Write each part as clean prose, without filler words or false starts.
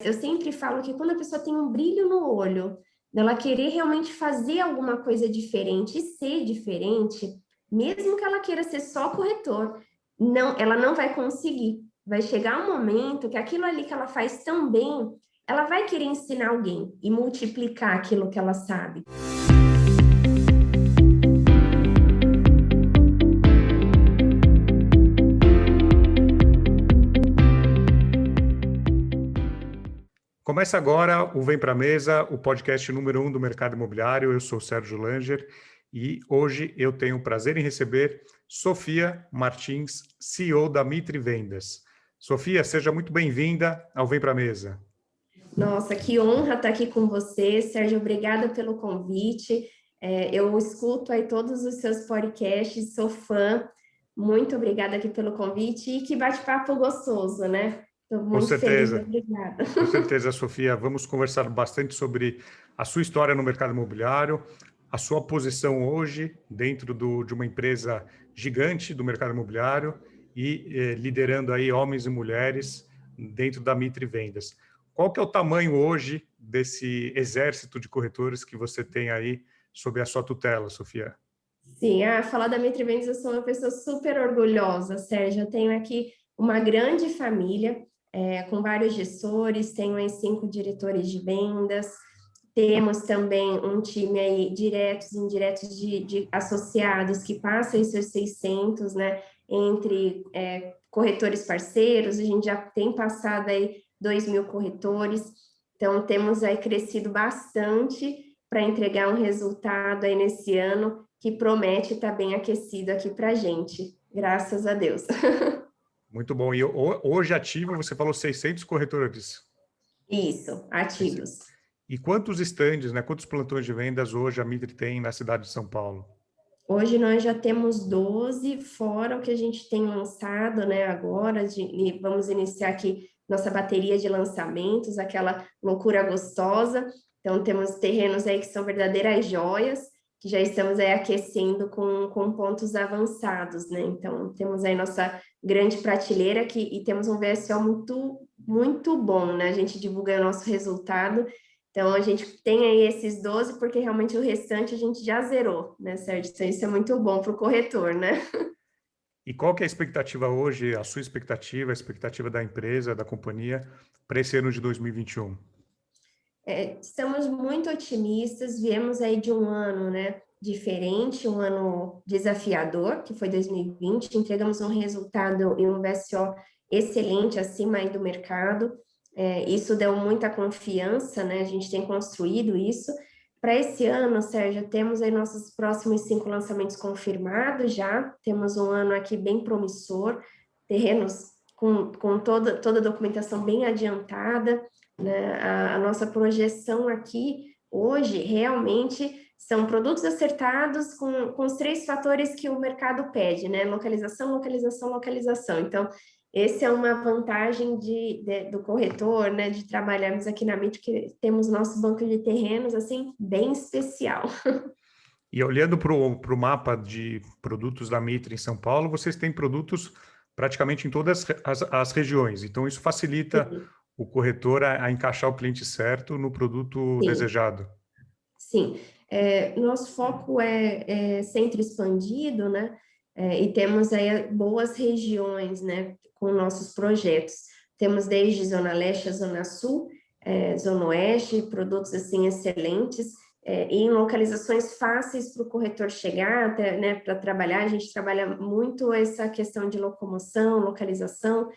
Eu sempre falo que quando a pessoa tem um brilho no olho, dela querer realmente fazer alguma coisa diferente e ser diferente, mesmo que ela queira ser só corretor, não, ela não vai conseguir. Vai chegar um momento que aquilo ali que ela faz tão bem, ela vai querer ensinar alguém e multiplicar aquilo que ela sabe. Começa agora o Vem Pra Mesa, o podcast número 1 do mercado imobiliário. Eu sou o Sérgio Langer e hoje eu tenho o prazer em receber Sofia Martins, CEO da Mitre Vendas. Sofia, seja muito bem-vinda ao Vem Pra Mesa. Nossa, que honra estar aqui com você, Sérgio. Obrigada pelo convite. Eu escuto aí todos os seus podcasts, sou fã. Muito obrigada aqui pelo convite e que bate-papo gostoso, né? Estou Com muito feliz, certeza, obrigada. com certeza, Sofia. Vamos conversar bastante sobre a sua história no mercado imobiliário, a sua posição hoje dentro de uma empresa gigante do mercado imobiliário e liderando aí homens e mulheres dentro da Mitre Vendas. Qual que é o tamanho hoje desse exército de corretores que você tem aí sob a sua tutela, Sofia? Sim, falar da Mitre Vendas, eu sou uma pessoa super orgulhosa, Sérgio. Eu tenho aqui uma grande família, com vários gestores, tenho aí 5 diretores de vendas, temos também um time aí, diretos e indiretos de associados, que passa aí seus 600, né, entre corretores parceiros, a gente já tem passado aí 2.000 corretores, então temos aí crescido bastante para entregar um resultado aí nesse ano que promete estar bem aquecido aqui para a gente, graças a Deus. Muito bom. E hoje ativo, você falou 600 corretores. Isso, ativos. E quantos estandes, né, quantos plantões de vendas hoje a Mitre tem na cidade de São Paulo? Hoje nós já temos 12, fora o que a gente tem lançado, né, agora, e vamos iniciar aqui nossa bateria de lançamentos, aquela loucura gostosa. Então, temos terrenos aí que são verdadeiras joias, que já estamos aí aquecendo com pontos avançados, né? Então, temos aí nossa grande prateleira e temos um VSO muito, muito bom, né? A gente divulga o nosso resultado. Então, a gente tem aí esses 12, porque realmente o restante a gente já zerou, né, Sérgio? Então, isso é muito bom para o corretor, né? E qual que é a expectativa hoje, a sua expectativa, a expectativa da empresa, da companhia, para esse ano de 2021? Estamos muito otimistas, viemos aí de um ano, né, diferente, um ano desafiador, que foi 2020, entregamos um resultado e um VSO excelente, acima aí do mercado, isso deu muita confiança, né, a gente tem construído isso. Para esse ano, Sérgio, temos aí nossos próximos 5 lançamentos confirmados já, temos um ano aqui bem promissor, terrenos com toda a documentação bem adiantada, né? A nossa projeção aqui, hoje, realmente, são produtos acertados com os 3 fatores que o mercado pede, né? Localização, localização, localização. Então, essa é uma vantagem do corretor, né? De trabalharmos aqui na MIT, que temos nosso banco de terrenos, assim, bem especial. E olhando para o mapa de produtos da Mitre em São Paulo, vocês têm produtos praticamente em todas as regiões. Então, isso facilita Sim, o corretor a encaixar o cliente certo no produto sim. desejado. Sim, nosso foco é centro expandido, né? E temos aí boas regiões, né? Com nossos projetos. Temos desde Zona Leste a Zona Sul, Zona Oeste, produtos assim excelentes, e em localizações fáceis para o corretor chegar, até, né? Para trabalhar, a gente trabalha muito essa questão de locomoção, localização.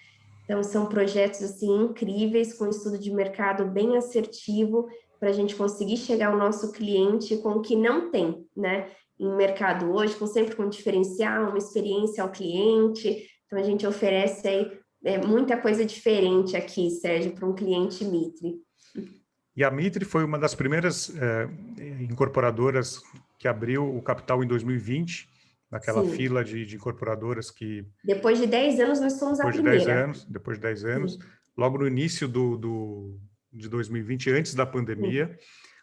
Então, são projetos assim incríveis, com estudo de mercado bem assertivo, para a gente conseguir chegar ao nosso cliente com o que não tem, né? Em mercado hoje, sempre com diferencial, uma experiência ao cliente. Então, a gente oferece aí muita coisa diferente aqui, Sérgio, para um cliente Mitre. E a Mitre foi uma das primeiras incorporadoras que abriu o capital em 2020, naquela Sim. fila de incorporadoras que, Depois de 10 anos, nós somos a primeira. depois de 10 anos, Sim, logo no início de 2020, antes da sim, pandemia.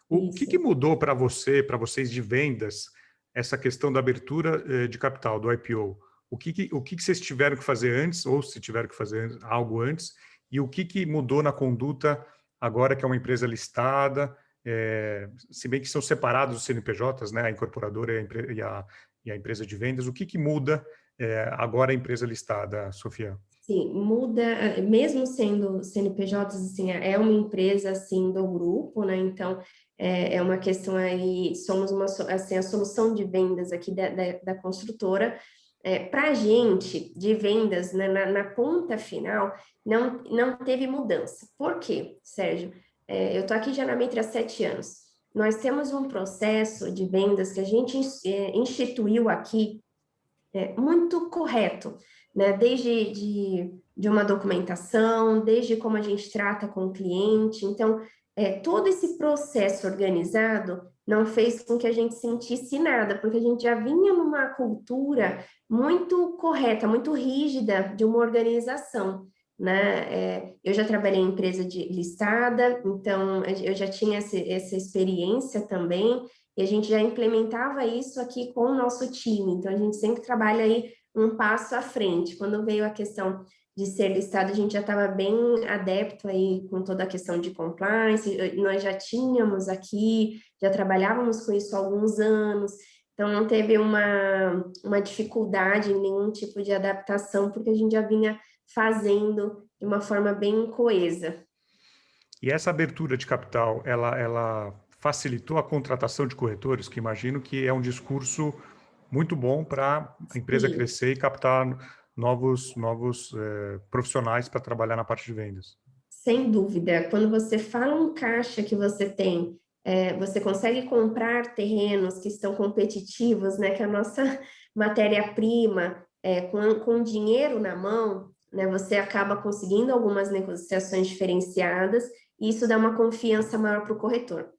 O que isso. mudou para vocês de vendas, essa questão da abertura de capital, do IPO? O que vocês tiveram que fazer antes, ou se tiveram que fazer algo antes, e o que mudou na conduta agora que é uma empresa listada, se bem que são separados os CNPJs, né, a incorporadora e a empresa de vendas, o que muda agora a empresa listada, Sofia? Sim, muda, mesmo sendo CNPJs, assim, é uma empresa, assim, do grupo, né, então é uma questão aí, somos assim, a solução de vendas aqui da construtora. Para a gente, de vendas, né, na ponta final, não teve mudança. Por quê, Sérgio? Eu estou aqui já na Mitre há 7 anos. Nós temos um processo de vendas que a gente instituiu aqui, muito correto, né? Desde de uma documentação, desde como a gente trata com o cliente. Então, todo esse processo organizado não fez com que a gente sentisse nada, porque a gente já vinha numa cultura muito correta, muito rígida de uma organização, né? Eu já trabalhei em empresa listada, então eu já tinha essa experiência também, e a gente já implementava isso aqui com o nosso time. Então, a gente sempre trabalha aí um passo à frente. Quando veio a questão de ser listado, a gente já estava bem adepto aí com toda a questão de compliance, nós já tínhamos aqui, já trabalhávamos com isso há alguns anos, então não teve uma dificuldade em nenhum tipo de adaptação, porque a gente já vinha fazendo de uma forma bem coesa. E essa abertura de capital, ela facilitou a contratação de corretores, que imagino que é um discurso muito bom para a empresa Sim. crescer e captar novos profissionais para trabalhar na parte de vendas. Sem dúvida, quando você fala um caixa que você tem, você consegue comprar terrenos que estão competitivos, né, que é a nossa matéria-prima, com dinheiro na mão, né, você acaba conseguindo algumas negociações diferenciadas, e isso dá uma confiança maior para o corretor.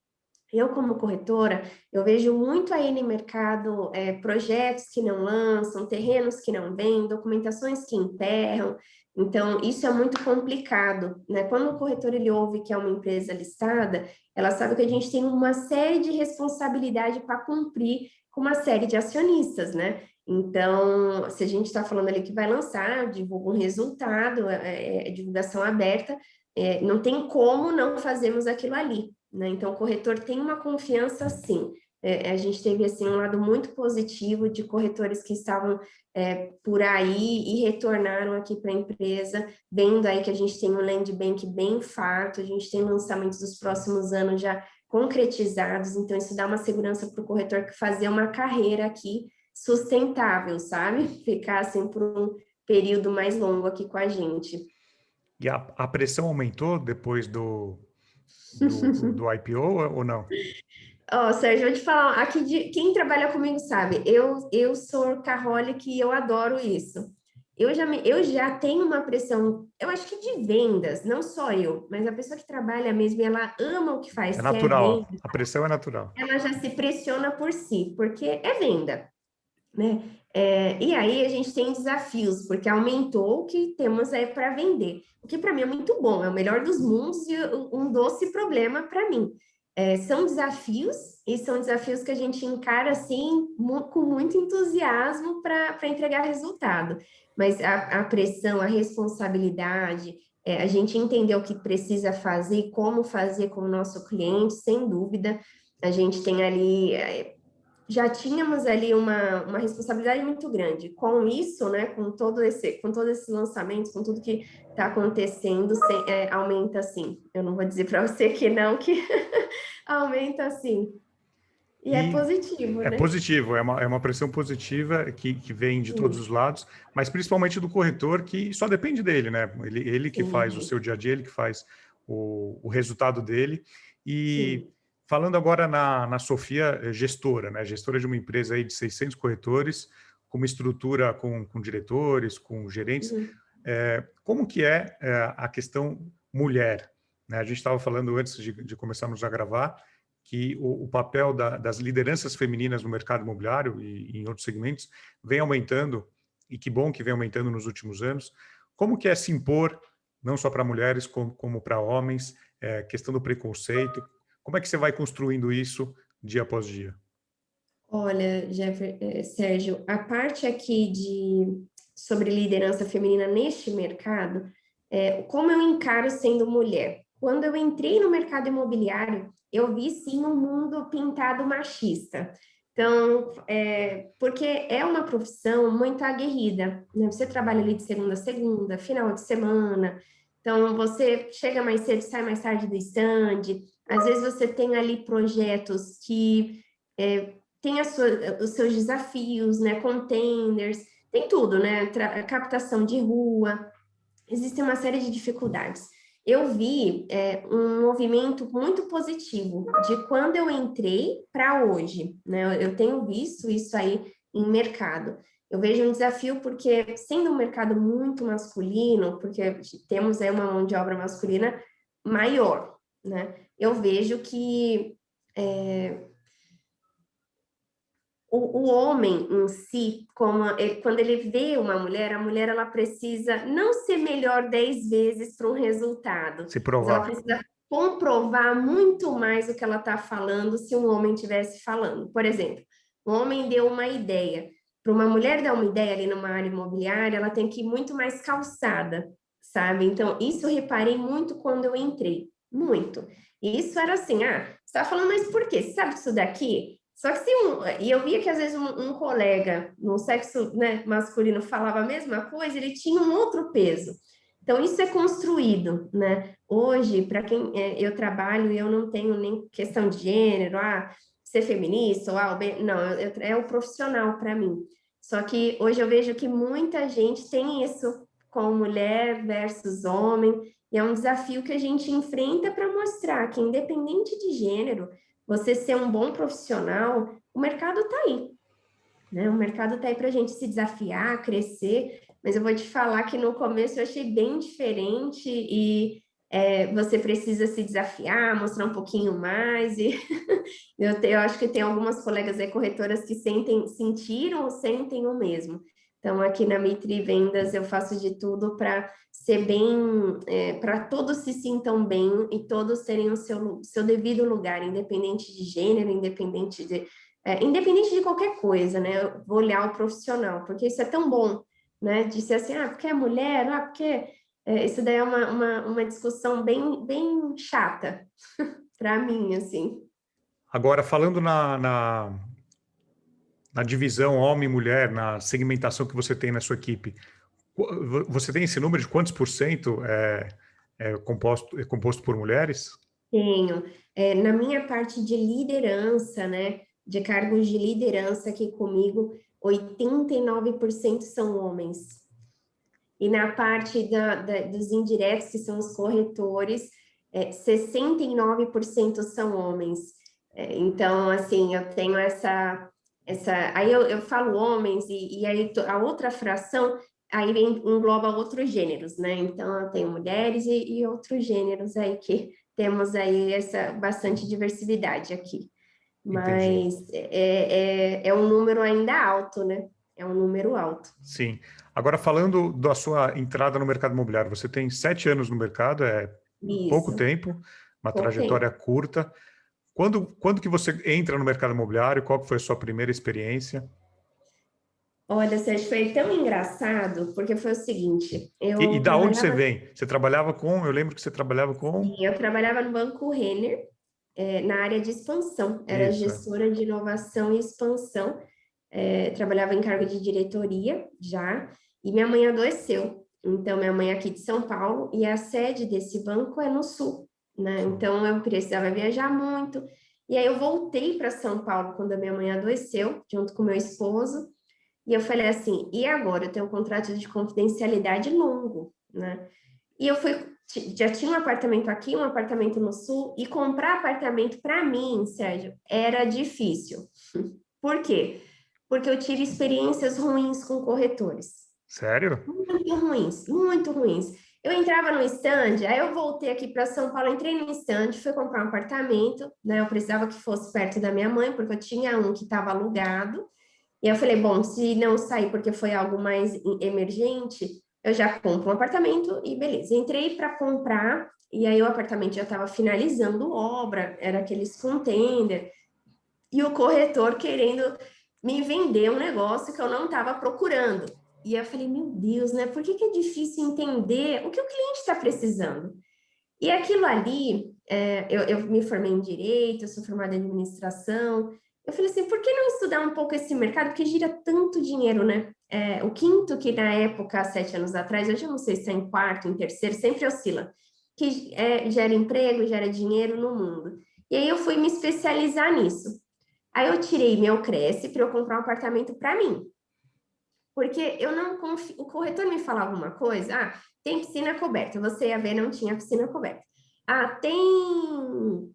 Eu, como corretora, eu vejo muito aí no mercado projetos que não lançam, terrenos que não vêm, documentações que emperram. Então, isso é muito complicado, né? Quando o corretor ele ouve que é uma empresa listada, ela sabe que a gente tem uma série de responsabilidade para cumprir com uma série de acionistas, né? Então, se a gente está falando ali que vai lançar, divulga um resultado, divulgação aberta, não tem como não fazermos aquilo ali, né? Então, o corretor tem uma confiança, sim. A gente teve, assim, um lado muito positivo de corretores que estavam por aí e retornaram aqui para a empresa, vendo aí que a gente tem um land bank bem farto, a gente tem lançamentos dos próximos anos já concretizados, então isso dá uma segurança para o corretor que fazer uma carreira aqui sustentável, sabe? Ficar, assim, por um período mais longo aqui com a gente. E a pressão aumentou depois do IPO ou não? Ó, Sérgio, eu vou te falar, aqui quem trabalha comigo sabe, eu sou workaholic e eu adoro isso. Eu já tenho uma pressão, eu acho que de vendas, não só eu, mas a pessoa que trabalha mesmo, ela ama o que É faz, que é natural, venda, a pressão é natural. ela já se pressiona por si, porque é venda, né? E aí a gente tem desafios, porque aumentou o que temos aí para vender, o que para mim é muito bom, é o melhor dos mundos e um doce problema para mim. São desafios, e são desafios que a gente encara assim com muito entusiasmo para entregar resultado. Mas a pressão, a responsabilidade, a gente entender o que precisa fazer, como fazer com o nosso cliente, sem dúvida. A gente tem ali já tínhamos ali uma responsabilidade muito grande. Com isso, né, com todos esses lançamentos, com tudo que está acontecendo, aumenta assim. Eu não vou dizer para você que não, que aumenta assim. E é E positivo, é né? positivo, é uma pressão positiva que vem de todos Sim, os lados, mas principalmente do corretor, que só depende dele, né? Ele que faz o sim, seu dia a dia, ele que faz o resultado dele. E sim. falando agora na Sofia, gestora, né? Gestora de uma empresa aí de 600 corretores, com uma estrutura com diretores, com gerentes. Uhum. Como que é a questão mulher? Né? A gente estava falando antes de começarmos a gravar que o papel das lideranças femininas no mercado imobiliário e em outros segmentos vem aumentando, e que bom que vem aumentando nos últimos anos. Como que é se impor, não só para mulheres, como para homens, questão do preconceito? Como é que você vai construindo isso dia após dia? Olha, Sérgio, a parte aqui sobre liderança feminina neste mercado, como eu encaro sendo mulher? quando eu entrei no mercado imobiliário, eu vi sim um mundo pintado machista. Então, porque é uma profissão muito aguerrida, né? Você trabalha ali de segunda a segunda, final de semana, então você chega mais cedo, sai mais tarde do stand, às vezes você tem ali projetos que tem os seus desafios, né? Containers, tem tudo, né? Captação de rua, existe uma série de dificuldades. Eu vi um movimento muito positivo de quando eu entrei para hoje, né? Eu tenho visto isso aí em mercado. Eu vejo um desafio porque, sendo um mercado muito masculino, porque temos aí uma mão de obra masculina maior, né? Eu vejo que o homem em si, quando ele vê uma mulher, a mulher ela precisa não ser melhor 10 vezes para um resultado, Se mas ela provar. precisa comprovar muito mais o que ela está falando se um homem estivesse falando. Por exemplo, um homem deu uma ideia. Para uma mulher dar uma ideia ali numa área imobiliária, ela tem que ir muito mais calçada, sabe? Então, isso eu reparei muito quando eu entrei, muito. E isso era assim, você está falando, mas por quê? Você sabe isso daqui? Só que e eu via que às vezes um colega no sexo, né, masculino falava a mesma coisa, ele tinha um outro peso. Então, isso é construído, né? Hoje, para quem eu trabalho, eu não tenho nem questão de gênero, ser feminista, ou não, é o profissional para mim. Só que hoje eu vejo que muita gente tem isso com mulher versus homem, e é um desafio que a gente enfrenta para mostrar que, independente de gênero, você ser um bom profissional, o mercado está aí, né? O mercado está aí para a gente se desafiar, crescer, mas eu vou te falar que no começo eu achei bem diferente e você precisa se desafiar, mostrar um pouquinho mais e eu acho que tem algumas colegas aí, corretoras que sentiram ou sentem o mesmo. Então, aqui na Mitri Vendas, eu faço de tudo para ser bem, para todos se sintam bem e todos terem o seu devido lugar, independente de gênero, independente de qualquer coisa, né? Eu vou olhar o profissional, porque isso é tão bom, né? De ser assim, porque é mulher, porque isso daí é uma discussão bem, bem chata para mim, assim. Agora, falando na divisão homem e mulher, na segmentação que você tem na sua equipe, você tem esse número de quantos por cento é composto por mulheres? Tenho. Na minha parte de liderança, né, de cargos de liderança aqui comigo, 89% são homens. E na parte dos indiretos, que são os corretores, 69% são homens. Então, assim, eu tenho aí eu falo homens, e aí a outra fração, aí engloba outros gêneros, né? Então, eu tenho mulheres e outros gêneros aí que temos aí essa bastante diversidade aqui. Entendi. Mas é um número ainda alto, né? É um número alto. Sim. Agora, falando da sua entrada no mercado imobiliário, você tem 7 anos no mercado, é pouco Isso, tempo, uma pouco trajetória tempo. curta. Quando que você entra no mercado imobiliário? Qual que foi a sua primeira experiência? Olha, Sérgio, foi tão engraçado, porque foi o seguinte, E eu da onde você trabalhava, vem? Você trabalhava com, eu lembro que você trabalhava com eu trabalhava no Banco Renner, na área de expansão, era isso. gestora de inovação e expansão, trabalhava em cargo de diretoria já, e minha mãe adoeceu. Então, minha mãe é aqui de São Paulo, e a sede desse banco é no Sul, né? Então, eu precisava viajar muito, e aí eu voltei para São Paulo quando a minha mãe adoeceu, junto com meu esposo, e eu falei assim, e agora? Eu tenho um contrato de confidencialidade longo, né? E eu já tinha um apartamento aqui, um apartamento no sul, e comprar apartamento para mim, Sérgio, era difícil. Por quê? Porque eu tive experiências ruins com corretores. Sério? Muito ruins, muito ruins. Eu entrava no stand, aí eu voltei aqui para São Paulo, entrei no stand, fui comprar um apartamento, né? Eu precisava que fosse perto da minha mãe, porque eu tinha um que estava alugado. E eu falei, bom, se não sair porque foi algo mais emergente, eu já compro um apartamento e beleza. Entrei para comprar e aí o apartamento já estava finalizando obra, era aqueles contender, e o corretor querendo me vender um negócio que eu não estava procurando. E eu falei, meu Deus, né? Por que é difícil entender o que o cliente está precisando? E aquilo ali, eu me formei em Direito, eu sou formada em Administração. Eu falei assim, por que não estudar um pouco esse mercado? Porque gira tanto dinheiro, né? O quinto, que na época, há 7 anos atrás, hoje eu não sei se é em quarto, em terceiro, sempre oscila, que gera emprego, gera dinheiro no mundo. E aí eu fui me especializar nisso. Aí eu tirei meu Cresce para eu comprar um apartamento para mim. Porque eu não confio. O corretor me falava uma coisa, tem piscina coberta. Você ia ver, não tinha piscina coberta. Tem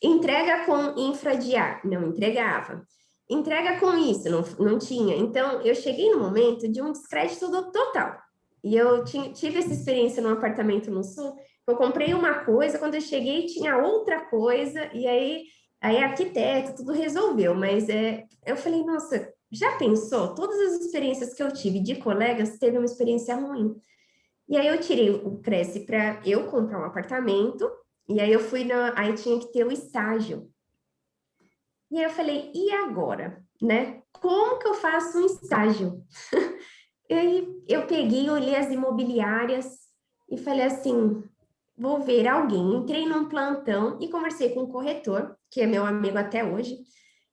entrega com infra de ar. Não entregava. Entrega com isso, não tinha. Então, eu cheguei no momento de um descrédito total. E eu tive essa experiência num apartamento no Sul. Eu comprei uma coisa, quando eu cheguei tinha outra coisa, e aí arquiteto, tudo resolveu. Mas eu falei, nossa, já pensou? Todas as experiências que eu tive de colegas teve uma experiência ruim. E aí eu tirei o Cresce para eu comprar um apartamento, e aí eu fui aí tinha que ter o estágio. E aí eu falei, e agora, né? Como que eu faço um estágio? E aí eu peguei, olhei as imobiliárias e falei assim, vou ver alguém. Entrei num plantão e conversei com o corretor, que é meu amigo até hoje,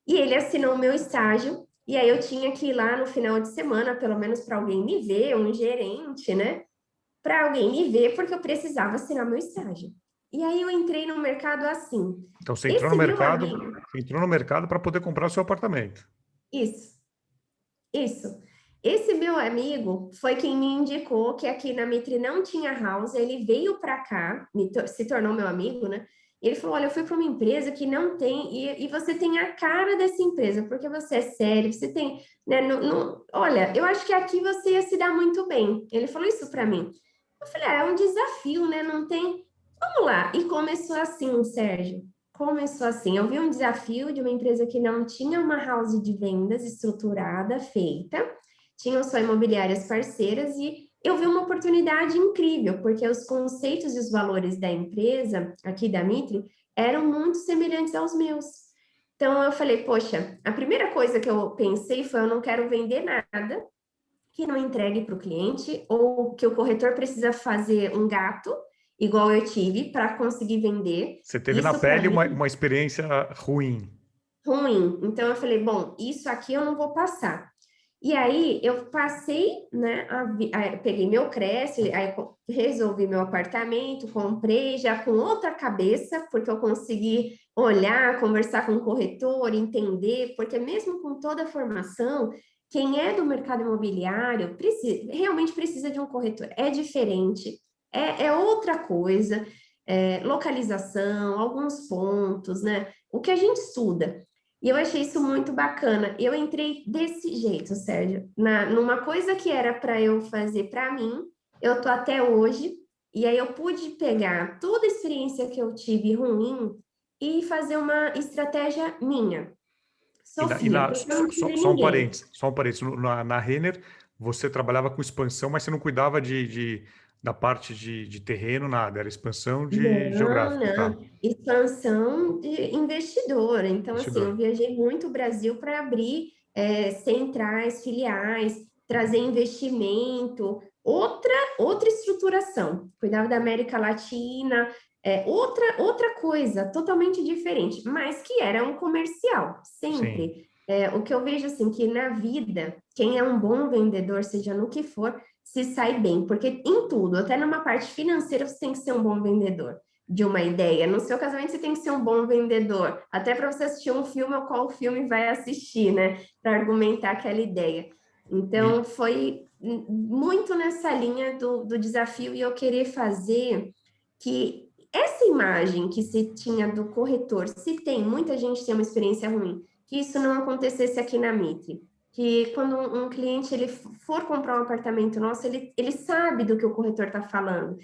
e ele assinou o meu estágio. E aí eu tinha que ir lá no final de semana, pelo menos para alguém me ver, um gerente, né? Para alguém me ver, porque eu precisava assinar meu estágio. E aí eu entrei no mercado assim. Então, Esse meu amigo, você entrou no mercado para poder comprar o seu apartamento. isso, isso. Esse meu amigo foi quem me indicou que aqui na Mitre não tinha house. Ele veio para cá, se tornou meu amigo, né? Ele falou: Olha, eu fui para uma empresa que não tem, e você tem a cara dessa empresa, porque você é sério, você tem, né? Olha, eu acho que aqui você ia se dar muito bem. Ele falou isso para mim. Eu falei: É um desafio, né? Não tem. Vamos lá. E começou assim, Sérgio. Começou assim. Eu vi um desafio de uma empresa que não tinha uma house de vendas estruturada, feita, tinham só imobiliárias parceiras, e eu vi uma oportunidade incrível, porque os conceitos e os valores da empresa, aqui da Mitre, eram muito semelhantes aos meus. Então eu falei, poxa, a primeira coisa que eu pensei foi: eu não quero vender nada que não entregue para o cliente, ou que o corretor precisa fazer um gato, igual eu tive, para conseguir vender. Você teve na Isso para pele mim uma experiência ruim. ruim. Então eu falei, bom, isso aqui eu não vou passar. E aí eu passei, né? Peguei meu Cresce, aí resolvi meu apartamento, comprei já com outra cabeça, porque eu consegui olhar, conversar com o corretor, entender, porque mesmo com toda a formação, quem é do mercado imobiliário realmente precisa de um corretor. É diferente, é outra coisa, localização, alguns pontos, né? O que a gente estuda. E eu achei isso muito bacana. Eu entrei desse jeito, Sérgio, numa coisa que era para eu fazer para mim, eu tô até hoje, e aí eu pude pegar toda a experiência que eu tive ruim e fazer uma estratégia minha. Sofia, porque eu não tive ninguém. Só um parênteses. Na Renner, você trabalhava com expansão, mas você não cuidava da parte de terreno, nada. Era expansão de Não, geográfica, tá? não. Expansão de investidora. Então, assim, Investidor. eu viajei muito o Brasil para abrir centrais, filiais, trazer investimento, outra estruturação. Cuidava da América Latina, outra coisa, totalmente diferente, mas que era um comercial, Sim. sempre. O que eu vejo, assim, que na vida, quem é um bom vendedor, seja no que for, se sai bem, porque em tudo, até numa parte financeira, você tem que ser um bom vendedor de uma ideia. No seu casamento, você tem que ser um bom vendedor, até para você assistir um filme ou qual filme vai assistir, né? Para argumentar aquela ideia. E, Então, foi muito nessa linha do desafio, e eu querer fazer que essa imagem que se tinha do corretor, se tem, muita gente tem uma experiência ruim, que isso não acontecesse aqui na Mitre. Que quando um cliente ele for comprar um apartamento nosso, ele sabe do que o corretor está falando.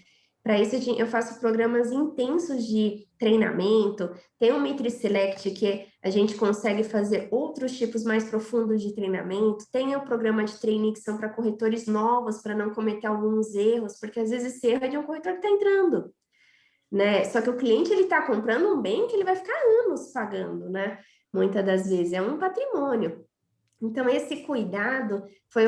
Para isso, eu faço programas intensos de treinamento. Tem o Mitre Select, que a gente consegue fazer outros tipos mais profundos de treinamento. Tem o programa de trainee, que são para corretores novos, para não cometer alguns erros, porque às vezes esse erro é de um corretor que está entrando, né? Só que o cliente ele está comprando um bem que ele vai ficar anos pagando, né? Muitas das vezes é um patrimônio. Então, esse cuidado foi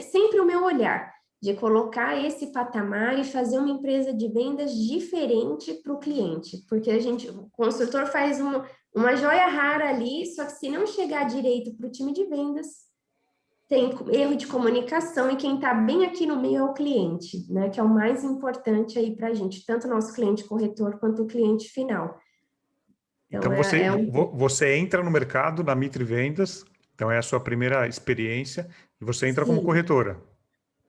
sempre o meu olhar. de colocar esse patamar e fazer uma empresa de vendas diferente para o cliente, porque o consultor faz uma joia rara ali, só que se não chegar direito para o time de vendas, tem erro de comunicação, e quem está bem aqui no meio é o cliente, né? Que é o mais importante aí para a gente, tanto o nosso cliente corretor quanto o cliente final. Então, Então, você entra no mercado da Mitre Vendas, então é a sua primeira experiência, e você entra como Sim, corretora.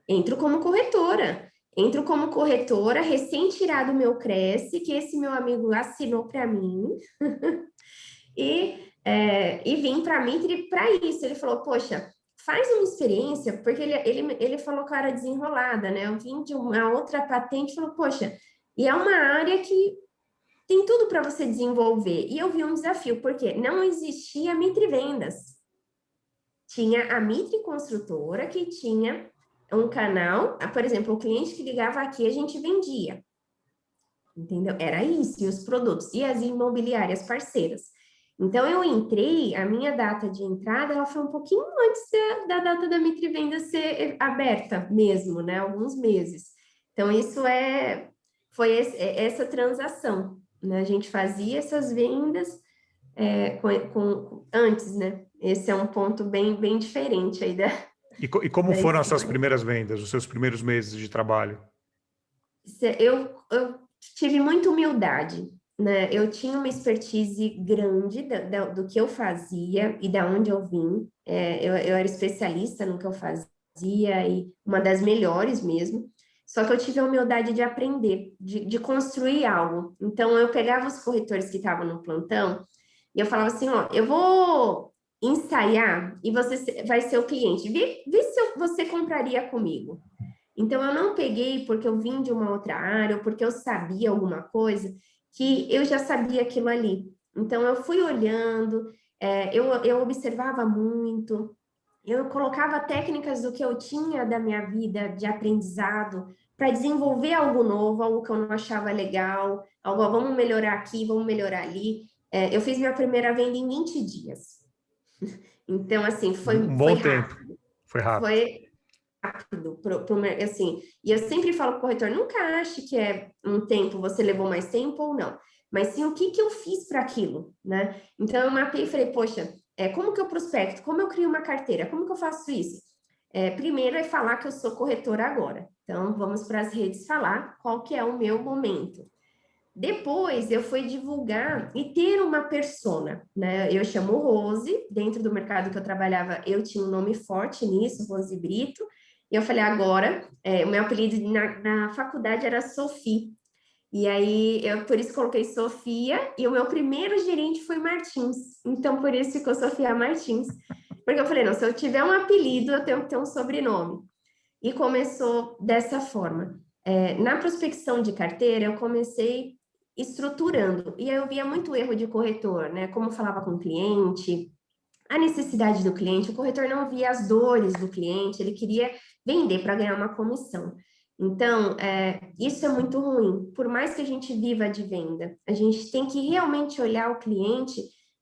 entro como corretora. Entro como corretora, recém-tirado o meu Cresce, que esse meu amigo assinou para mim, e vim para a Mitre para isso. Ele falou, poxa, faz uma experiência, porque ele falou que eu era desenrolada, né? Eu vim de uma outra patente e falou, poxa, e é uma área que tem tudo para você desenvolver. E eu vi um desafio, porque não existia Mitre Vendas. Tinha a Mitre Construtora, que tinha um canal, por exemplo, o cliente que ligava aqui, a gente vendia. Entendeu? Era isso, e os produtos, e as imobiliárias parceiras. Então, eu entrei, a minha data de entrada, ela foi um pouquinho antes da data da Mitre Venda ser aberta mesmo, né? Alguns meses. Então, foi essa transação, né? A gente fazia essas vendas antes, né? Esse é um ponto bem, bem diferente aí E como da foram as suas história. primeiras vendas, os seus primeiros meses de trabalho? Eu tive muita humildade, né? Eu tinha uma expertise grande do que eu fazia e da onde eu vim. Eu era especialista no que eu fazia e uma das melhores mesmo. Só que eu tive a humildade de aprender, de construir algo. Então, eu pegava os corretores que estavam no plantão e eu falava assim, ó, eu vou ensaiar e você vai ser o cliente. Vê se você compraria comigo. Então, eu não peguei porque eu vim de uma outra área ou porque eu sabia alguma coisa que eu já sabia aquilo ali. Então, eu fui olhando, eu observava muito, eu colocava técnicas do que eu tinha da minha vida de aprendizado para desenvolver algo novo, algo que eu não achava legal, algo, vamos melhorar aqui, vamos melhorar ali. Eu fiz minha primeira venda em 20 dias. Então, assim, Um foi bom tempo. rápido. Foi rápido. Foi assim, e eu sempre falo para o corretor, nunca ache que é um tempo, você levou mais tempo ou não, mas sim o que que eu fiz para aquilo, né? Então eu mapei e falei, poxa, como que eu prospecto? Como eu crio uma carteira? Como que eu faço isso? Primeiro é falar que eu sou corretora agora. Então vamos para as redes falar qual que é o meu momento. Depois eu fui divulgar e ter uma persona, né? Eu chamo Rose, dentro do mercado que eu trabalhava, eu tinha um nome forte nisso, Rose Brito, e eu falei, agora, o meu apelido na faculdade era Sophie, e aí eu por isso coloquei Sofia, e o meu primeiro gerente foi Martins, então por isso ficou Sofia Martins, porque eu falei, não, se eu tiver um apelido, eu tenho que ter um sobrenome, e começou dessa forma. Na prospecção de carteira, eu comecei estruturando. E aí eu via muito erro de corretor, né? Como falava com o cliente, a necessidade do cliente, o corretor não via as dores do cliente, ele queria vender para ganhar uma comissão. Então, isso é muito ruim. Por mais que a gente viva de venda, a gente tem que realmente olhar o cliente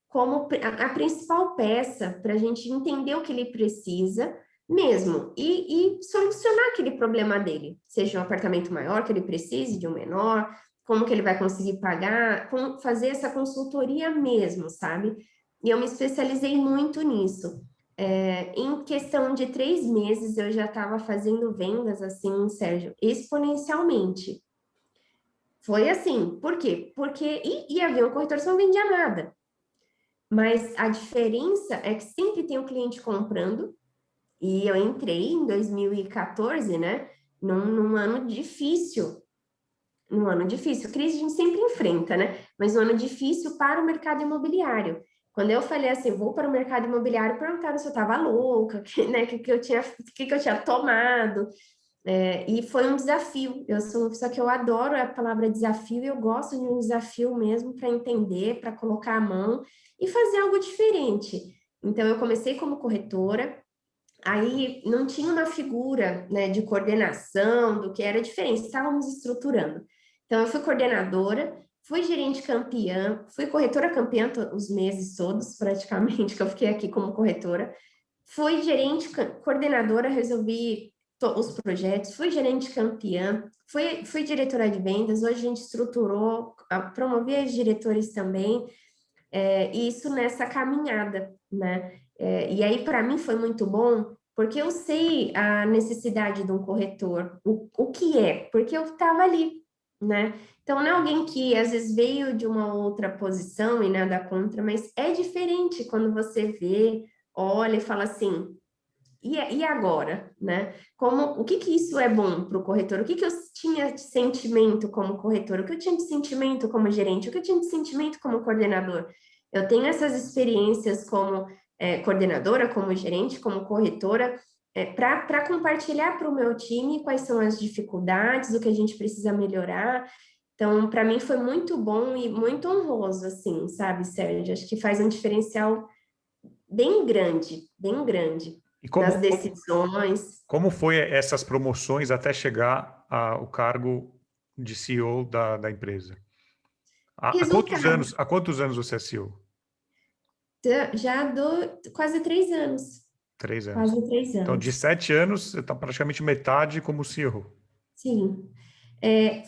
como a principal peça para a gente entender o que ele precisa mesmo e solucionar aquele problema dele, seja um apartamento maior que ele precise, de um menor, como que ele vai conseguir pagar, fazer essa consultoria mesmo, sabe? E eu me especializei muito nisso. Em questão de 3 meses, eu já estava fazendo vendas, assim, Sérgio, exponencialmente. Foi assim, por quê? Porque ia haver um corretor que não vendia nada. Mas a diferença é que sempre tem o cliente comprando, e eu entrei em 2014, né, num ano difícil. Num ano difícil, crise a gente sempre enfrenta, né? Mas um ano difícil para o mercado imobiliário. Quando eu falei assim, vou para o mercado imobiliário, perguntaram se eu estava louca, né? Que eu tinha tomado. E foi um desafio. Só que eu adoro a palavra desafio e eu gosto de um desafio mesmo para entender, para colocar a mão e fazer algo diferente. Então, eu comecei como corretora, aí não tinha uma figura, né, de coordenação, do que era diferente, estávamos estruturando. Então, eu fui coordenadora, fui gerente campeã, fui corretora campeã os meses todos, praticamente, que eu fiquei aqui como corretora. Fui gerente, coordenadora, resolvi os projetos, fui gerente campeã, fui diretora de vendas, hoje a gente estruturou, promovi os diretores também, e isso nessa caminhada, né? E aí, para mim, foi muito bom, porque eu sei a necessidade de um corretor, o que é, porque eu estava ali, né? Então, não é alguém que às vezes veio de uma outra posição e nada contra, mas é diferente quando você vê, olha e fala assim, e agora, né? O que que isso é bom para o corretor? O que que eu tinha de sentimento como corretor? O que eu tinha de sentimento como gerente? O que eu tinha de sentimento como coordenador? Eu tenho essas experiências como coordenadora, como gerente, como corretora, para compartilhar para o meu time quais são as dificuldades, o que a gente precisa melhorar. Então, para mim foi muito bom e muito honroso, assim, sabe, Sérgio? Acho que faz um diferencial bem grande E nas decisões. como foi essas promoções até chegar ao cargo de CEO da empresa? Resultado, Há quantos anos você é CEO? já quase 3 anos. 3 anos. Quase três Então, de anos, 7 anos, você está praticamente metade como CEO. sim.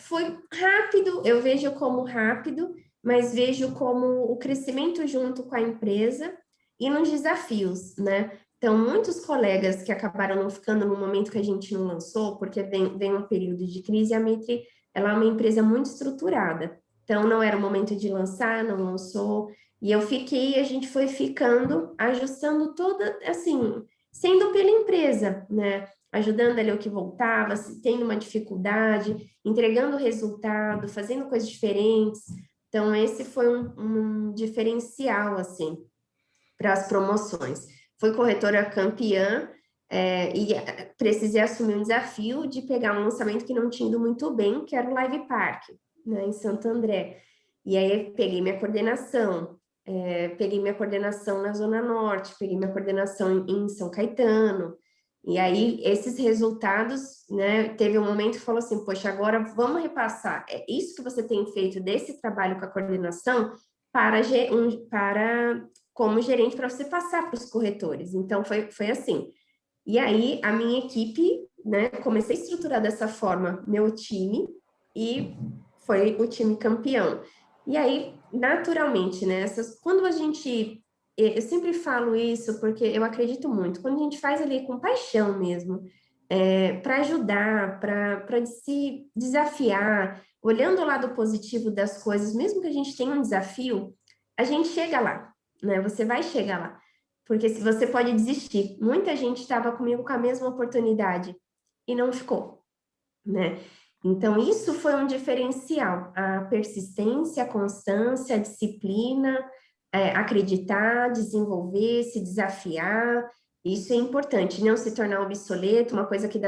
Foi rápido, eu vejo como rápido, mas vejo como o crescimento junto com a empresa e nos desafios, né? Então, muitos colegas que acabaram não ficando no momento que a gente não lançou, porque vem um período de crise, a Mitre, ela é uma empresa muito estruturada. Então, não era o momento de lançar, não lançou, e eu fiquei, a gente foi ficando, ajustando toda, assim, sendo pela empresa, né? Ajudando ali o que voltava, se tendo uma dificuldade, entregando resultado, fazendo coisas diferentes. Então, esse foi um diferencial, assim, para as promoções. Fui corretora campeã, e precisei assumir um desafio de pegar um lançamento que não tinha ido muito bem, que era o Live Park, né, em Santo André. E aí peguei minha coordenação na Zona Norte, peguei minha coordenação em São Caetano. E aí, esses resultados, né, teve um momento que falou assim, poxa, agora vamos repassar. É isso que você tem feito desse trabalho com a coordenação para como gerente para você passar para os corretores. Então, foi assim. E aí, a minha equipe, né, comecei a estruturar dessa forma meu time e foi o time campeão. E aí, naturalmente, né, quando a gente, eu sempre falo isso porque eu acredito muito, quando a gente faz ali com paixão mesmo, para ajudar, para se desafiar, olhando o lado positivo das coisas, mesmo que a gente tenha um desafio, a gente chega lá, né? Você vai chegar lá. Porque se você pode desistir, muita gente estava comigo com a mesma oportunidade e não ficou, né? Então, isso foi um diferencial, a persistência, a constância, a disciplina, acreditar, desenvolver, se desafiar, isso é importante, não se tornar obsoleto, uma coisa que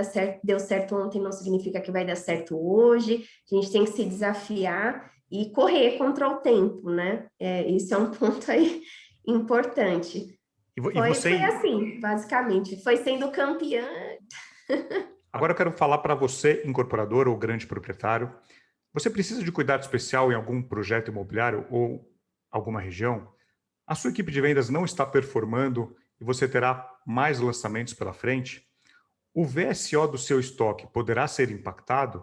deu certo ontem não significa que vai dar certo hoje, a gente tem que se desafiar e correr contra o tempo, né? Isso é um ponto aí importante. E Foi você, assim, basicamente, foi sendo campeã. agora eu quero falar para você, incorporador ou grande proprietário, você precisa de cuidado especial em algum projeto imobiliário ou alguma região? A sua equipe de vendas não está performando e você terá mais lançamentos pela frente? O VSO do seu estoque poderá ser impactado?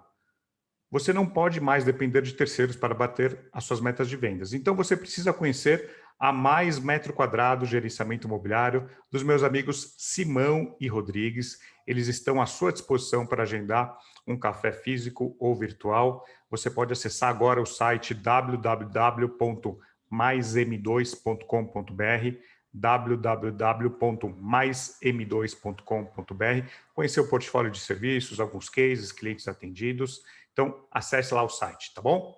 Você não pode mais depender de terceiros para bater as suas metas de vendas. Então você precisa conhecer a Mais Metro Quadrado Gerenciamento Imobiliário dos meus amigos Simão e Rodrigues. Eles estão à sua disposição para agendar um café físico ou virtual. Você pode acessar agora o site www.maism2.com.br www.maism2.com.br, conhecer o portfólio de serviços, alguns cases, clientes atendidos. Então, acesse lá o site, tá bom?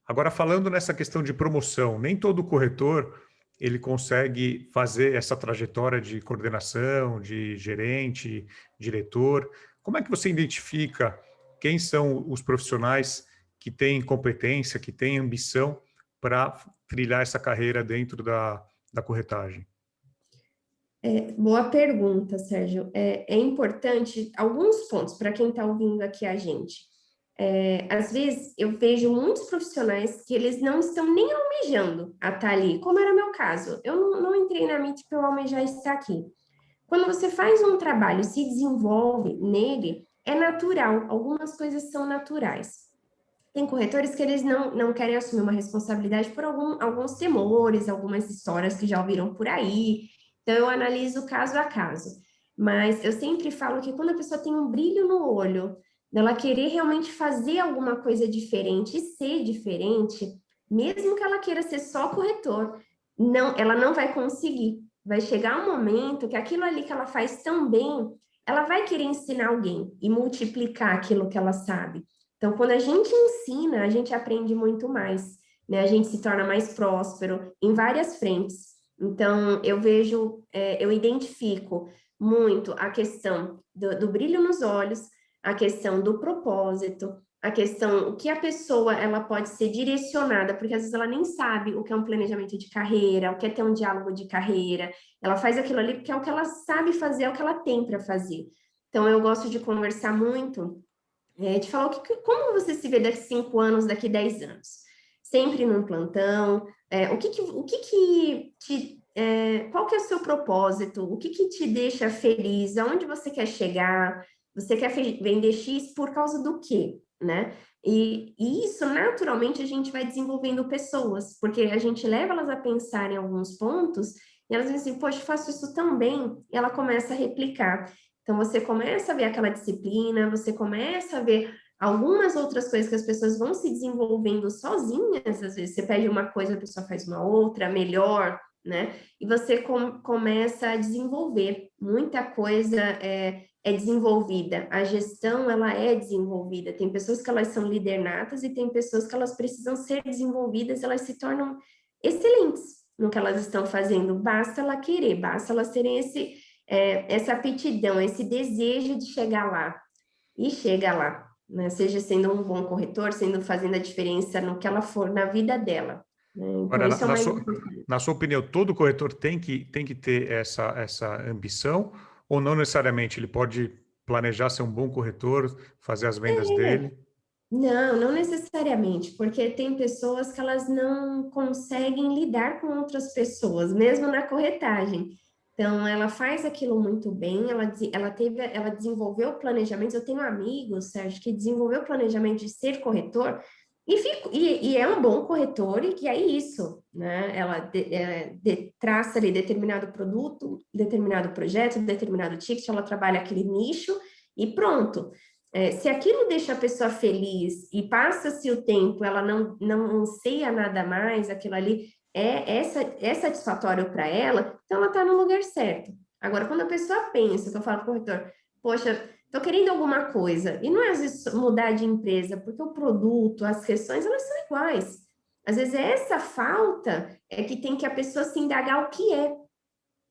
Agora, falando nessa questão de promoção, nem todo corretor ele consegue fazer essa trajetória de coordenação, de gerente, diretor. Como é que você identifica quem são os profissionais que têm competência, que têm ambição para trilhar essa carreira dentro da corretagem? Boa pergunta, Sérgio. É importante alguns pontos para quem está ouvindo aqui a gente. Às vezes eu vejo muitos profissionais que eles não estão nem almejando a estar ali, como era meu caso. Eu não entrei na MIT pelo almejar estar aqui. Quando você faz um trabalho, se desenvolve nele, é natural, algumas coisas são naturais. Tem corretores que eles não querem assumir uma responsabilidade por alguns temores, algumas histórias que já ouviram por aí. Então, eu analiso caso a caso. Mas eu sempre falo que quando a pessoa tem um brilho no olho, dela querer realmente fazer alguma coisa diferente e ser diferente, mesmo que ela queira ser só corretor, ela não vai conseguir. Vai chegar um momento que aquilo ali que ela faz tão bem, ela vai querer ensinar alguém e multiplicar aquilo que ela sabe. Então, quando a gente ensina, a gente aprende muito mais, né? A gente se torna mais próspero em várias frentes. Então, eu vejo, eu identifico muito a questão do brilho nos olhos, a questão do propósito, a questão o que a pessoa ela pode ser direcionada, porque às vezes ela nem sabe o que é um planejamento de carreira, o que é ter um diálogo de carreira. Ela faz aquilo ali porque é o que ela sabe fazer, é o que ela tem para fazer. Então, eu gosto de conversar muito de falar como você se vê daqui 5 anos, daqui 10 anos. Sempre num plantão, qual que é o seu propósito? O que te deixa feliz? Aonde você quer chegar? Você quer vender X por causa do quê, né? E isso, naturalmente, a gente vai desenvolvendo pessoas, porque a gente leva elas a pensar em alguns pontos, e elas dizem assim, poxa, eu faço isso tão bem, e ela começa a replicar. Então, você começa a ver aquela disciplina, você começa a ver algumas outras coisas que as pessoas vão se desenvolvendo sozinhas, às vezes você pede uma coisa, a pessoa faz uma outra, melhor, né? E você começa a desenvolver. Muita coisa é desenvolvida. A gestão, ela é desenvolvida. Tem pessoas que elas são lidernatas e tem pessoas que elas precisam ser desenvolvidas, elas se tornam excelentes no que elas estão fazendo. Basta ela querer, basta elas terem essa aptidão, esse desejo de chegar lá. E chega lá, né? Seja sendo um bom corretor, fazendo a diferença no que ela for na vida dela, né? Então, Agora, isso é o mais importante. na sua opinião, todo corretor tem que ter essa ambição, ou não necessariamente? Ele pode planejar ser um bom corretor, fazer as vendas dele? Não necessariamente, porque tem pessoas que elas não conseguem lidar com outras pessoas, mesmo na corretagem. Então, ela faz aquilo muito bem, ela desenvolveu o planejamento. Eu tenho amigos, Sérgio, que desenvolveu o planejamento de ser corretor e é um bom corretor, e que é isso, né? Ela traça ali determinado produto, determinado projeto, determinado ticket, ela trabalha aquele nicho e pronto. Se aquilo deixa a pessoa feliz e passa-se o tempo, ela não anseia nada mais, aquilo ali é satisfatório para ela, então ela está no lugar certo. Agora, quando a pessoa pensa, que eu falo para o corretor, poxa, estou querendo alguma coisa, e não é às vezes mudar de empresa, porque o produto, as questões, elas são iguais. Às vezes é essa falta que tem que a pessoa se indagar o que é,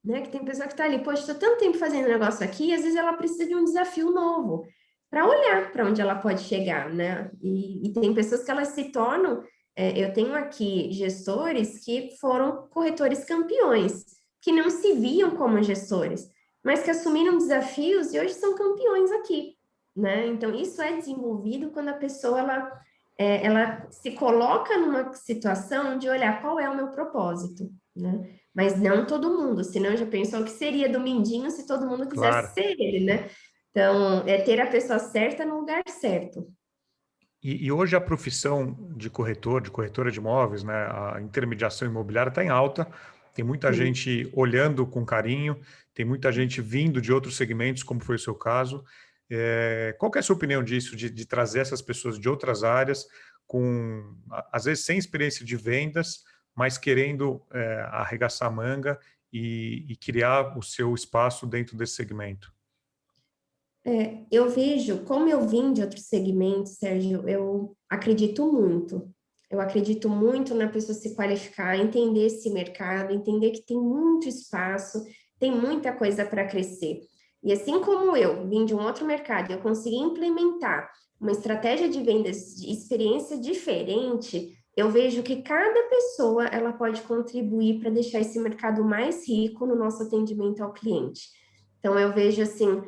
né? Que tem pessoa que está ali, poxa, estou tanto tempo fazendo negócio aqui, e às vezes ela precisa de um desafio novo para olhar para onde ela pode chegar, né? E tem pessoas que elas se tornam. Eu tenho aqui gestores que foram corretores campeões, que não se viam como gestores, mas que assumiram desafios e hoje são campeões aqui, né? Então, isso é desenvolvido quando a pessoa ela se coloca numa situação de olhar qual é o meu propósito, né? Mas não todo mundo, senão já pensou o que seria do Mindinho se todo mundo quisesse Claro. ser ele, né? Então, é ter a pessoa certa no lugar certo. E hoje a profissão de corretor, de corretora de imóveis, né, a intermediação imobiliária está em alta. Tem muita Sim. gente olhando com carinho, tem muita gente vindo de outros segmentos, como foi o seu caso. Qual que é a sua opinião disso, de trazer essas pessoas de outras áreas, às vezes sem experiência de vendas, mas querendo arregaçar a manga e criar o seu espaço dentro desse segmento? Eu vejo, como eu vim de outros segmentos, Sérgio, eu acredito muito. Eu acredito muito na pessoa se qualificar, entender esse mercado, entender que tem muito espaço, tem muita coisa para crescer. E assim como eu vim de um outro mercado, eu consegui implementar uma estratégia de vendas de experiência diferente, eu vejo que cada pessoa ela pode contribuir para deixar esse mercado mais rico no nosso atendimento ao cliente. Então, eu vejo assim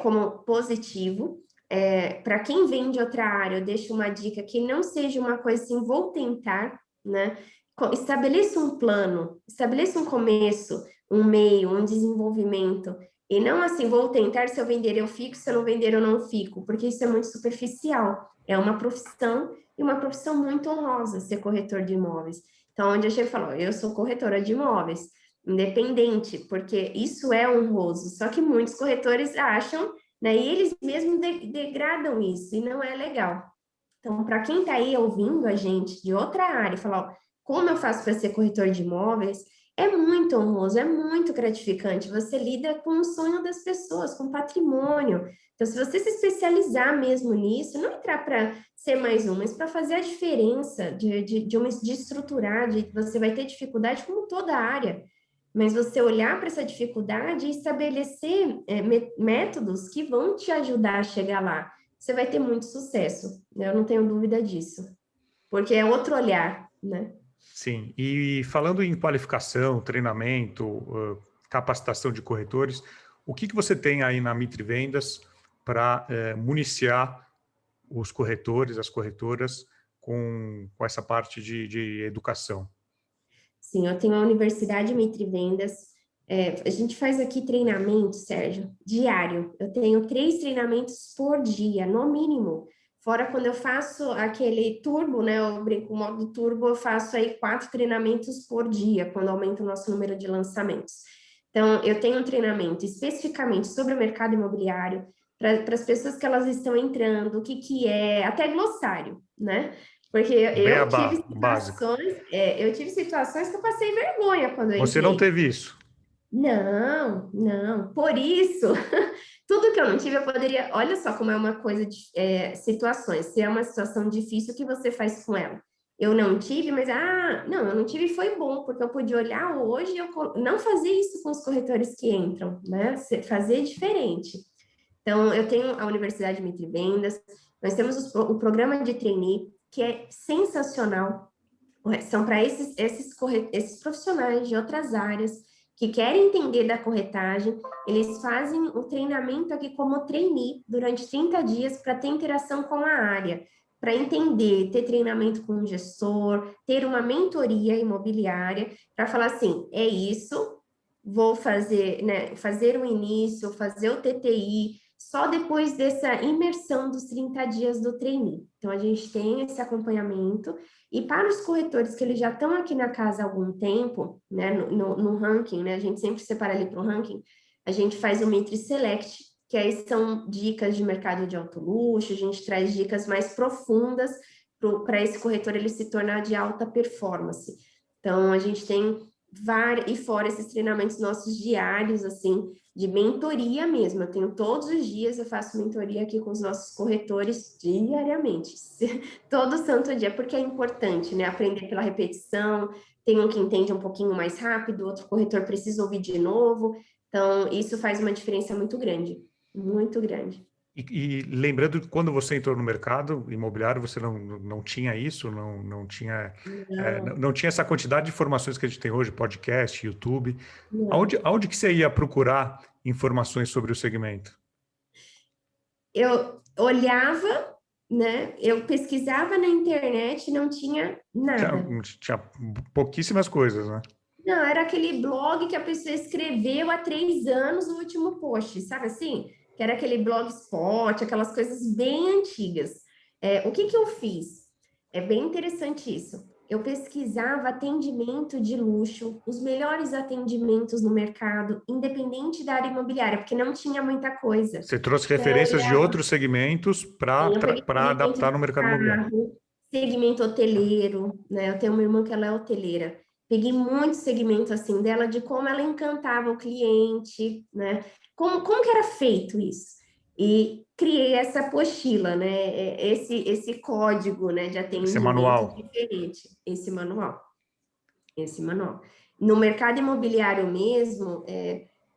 como positivo. Para quem vem de outra área, eu deixo uma dica que não seja uma coisa assim, vou tentar, né? Estabeleça um plano, estabeleça um começo, um meio, um desenvolvimento E não assim, vou tentar, se eu vender eu fico, se eu não vender eu não fico, porque isso é muito superficial. É uma profissão, e uma profissão muito honrosa ser corretor de imóveis. Então, onde eu chego e falo, eu sou corretora de imóveis, independente, porque isso é honroso. Só que muitos corretores acham, né, e eles mesmos degradam isso, e não é legal. Então, para quem está aí ouvindo a gente de outra área, e falar, ó, como eu faço para ser corretor de imóveis, é muito honroso, é muito gratificante. Você lida com o sonho das pessoas, com patrimônio. Então, se você se especializar mesmo nisso, não entrar para ser mais um, mas para fazer a diferença de estruturar, você vai ter dificuldade como toda área. Mas você olhar para essa dificuldade e estabelecer métodos que vão te ajudar a chegar lá, você vai ter muito sucesso, né? Eu não tenho dúvida disso, porque é outro olhar, né? Sim, e falando em qualificação, treinamento, capacitação de corretores, o que você tem aí na Mitre Vendas para municiar os corretores, as corretoras, com essa parte de educação? Sim, eu tenho a Universidade Mitre Vendas. A gente faz aqui treinamento, Sérgio, diário. Eu tenho 3 treinamentos por dia, no mínimo. Fora quando eu faço aquele turbo, né? Eu brinco, o modo turbo, eu faço aí 4 treinamentos por dia, quando aumenta o nosso número de lançamentos. Então, eu tenho um treinamento especificamente sobre o mercado imobiliário, para as pessoas que elas estão entrando, o que que é, até glossário, né? Porque Beabá, básico. eu tive situações que eu passei vergonha quando eu Você não entrei. teve isso? Não, não. Por isso, tudo que eu não tive, eu poderia. Olha só como é uma coisa de situações. Se é uma situação difícil, o que você faz com ela? Eu não tive, mas não, eu não tive e foi bom, porque eu pude olhar hoje e não fazer isso com os corretores que entram, né? Fazer diferente. Então, eu tenho a Universidade Mitre Vendas, nós temos o programa de trainee, que é sensacional. São para esses profissionais de outras áreas que querem entender da corretagem, eles fazem o treinamento aqui como trainee durante 30 dias para ter interação com a área, para entender, ter treinamento com o gestor, ter uma mentoria imobiliária, para falar assim, é isso, vou fazer, né, fazer o início, fazer o TTI, só depois dessa imersão dos 30 dias do trainee. Então, a gente tem esse acompanhamento, e para os corretores que eles já estão aqui na casa há algum tempo, né, no ranking, né, a gente sempre separa ali para o ranking, a gente faz o Mitre Select, que aí são dicas de mercado de alto luxo, a gente traz dicas mais profundas para esse corretor ele se tornar de alta performance. Então, a gente tem e fora esses treinamentos nossos diários, assim, de mentoria mesmo. Eu tenho todos os dias, eu faço mentoria aqui com os nossos corretores diariamente, todo santo dia, porque é importante, né? Aprender pela repetição. Tem um que entende um pouquinho mais rápido, outro corretor precisa ouvir de novo. Então, isso faz uma diferença muito grande, muito grande. E lembrando que quando você entrou no mercado imobiliário, você não tinha isso, não tinha, Não, não tinha essa quantidade de informações que a gente tem hoje, podcast, YouTube. não. Aonde que você ia procurar informações sobre o segmento? Eu olhava, né? Eu pesquisava na internet, não tinha Tinha, nada. tinha pouquíssimas coisas, né? Não, era aquele blog que a pessoa escreveu há 3 anos no último post, sabe assim? Que era aquele blogspot, aquelas coisas bem antigas. O que que eu fiz? É bem interessante isso. Eu pesquisava atendimento de luxo, os melhores atendimentos no mercado, independente da área imobiliária, porque não tinha muita coisa. Você trouxe Então, eu referências de olhava, outros segmentos eu peguei para segmento adaptar de no mercado imobiliário. carro, segmento hoteleiro, né? Eu tenho uma irmã que ela é hoteleira. Peguei muito segmento assim dela de como ela encantava o cliente, né? Como que era feito isso? E criei essa apostila, né? Esse código, né, de Esse atendimento manual. diferente, esse manual. No mercado imobiliário mesmo,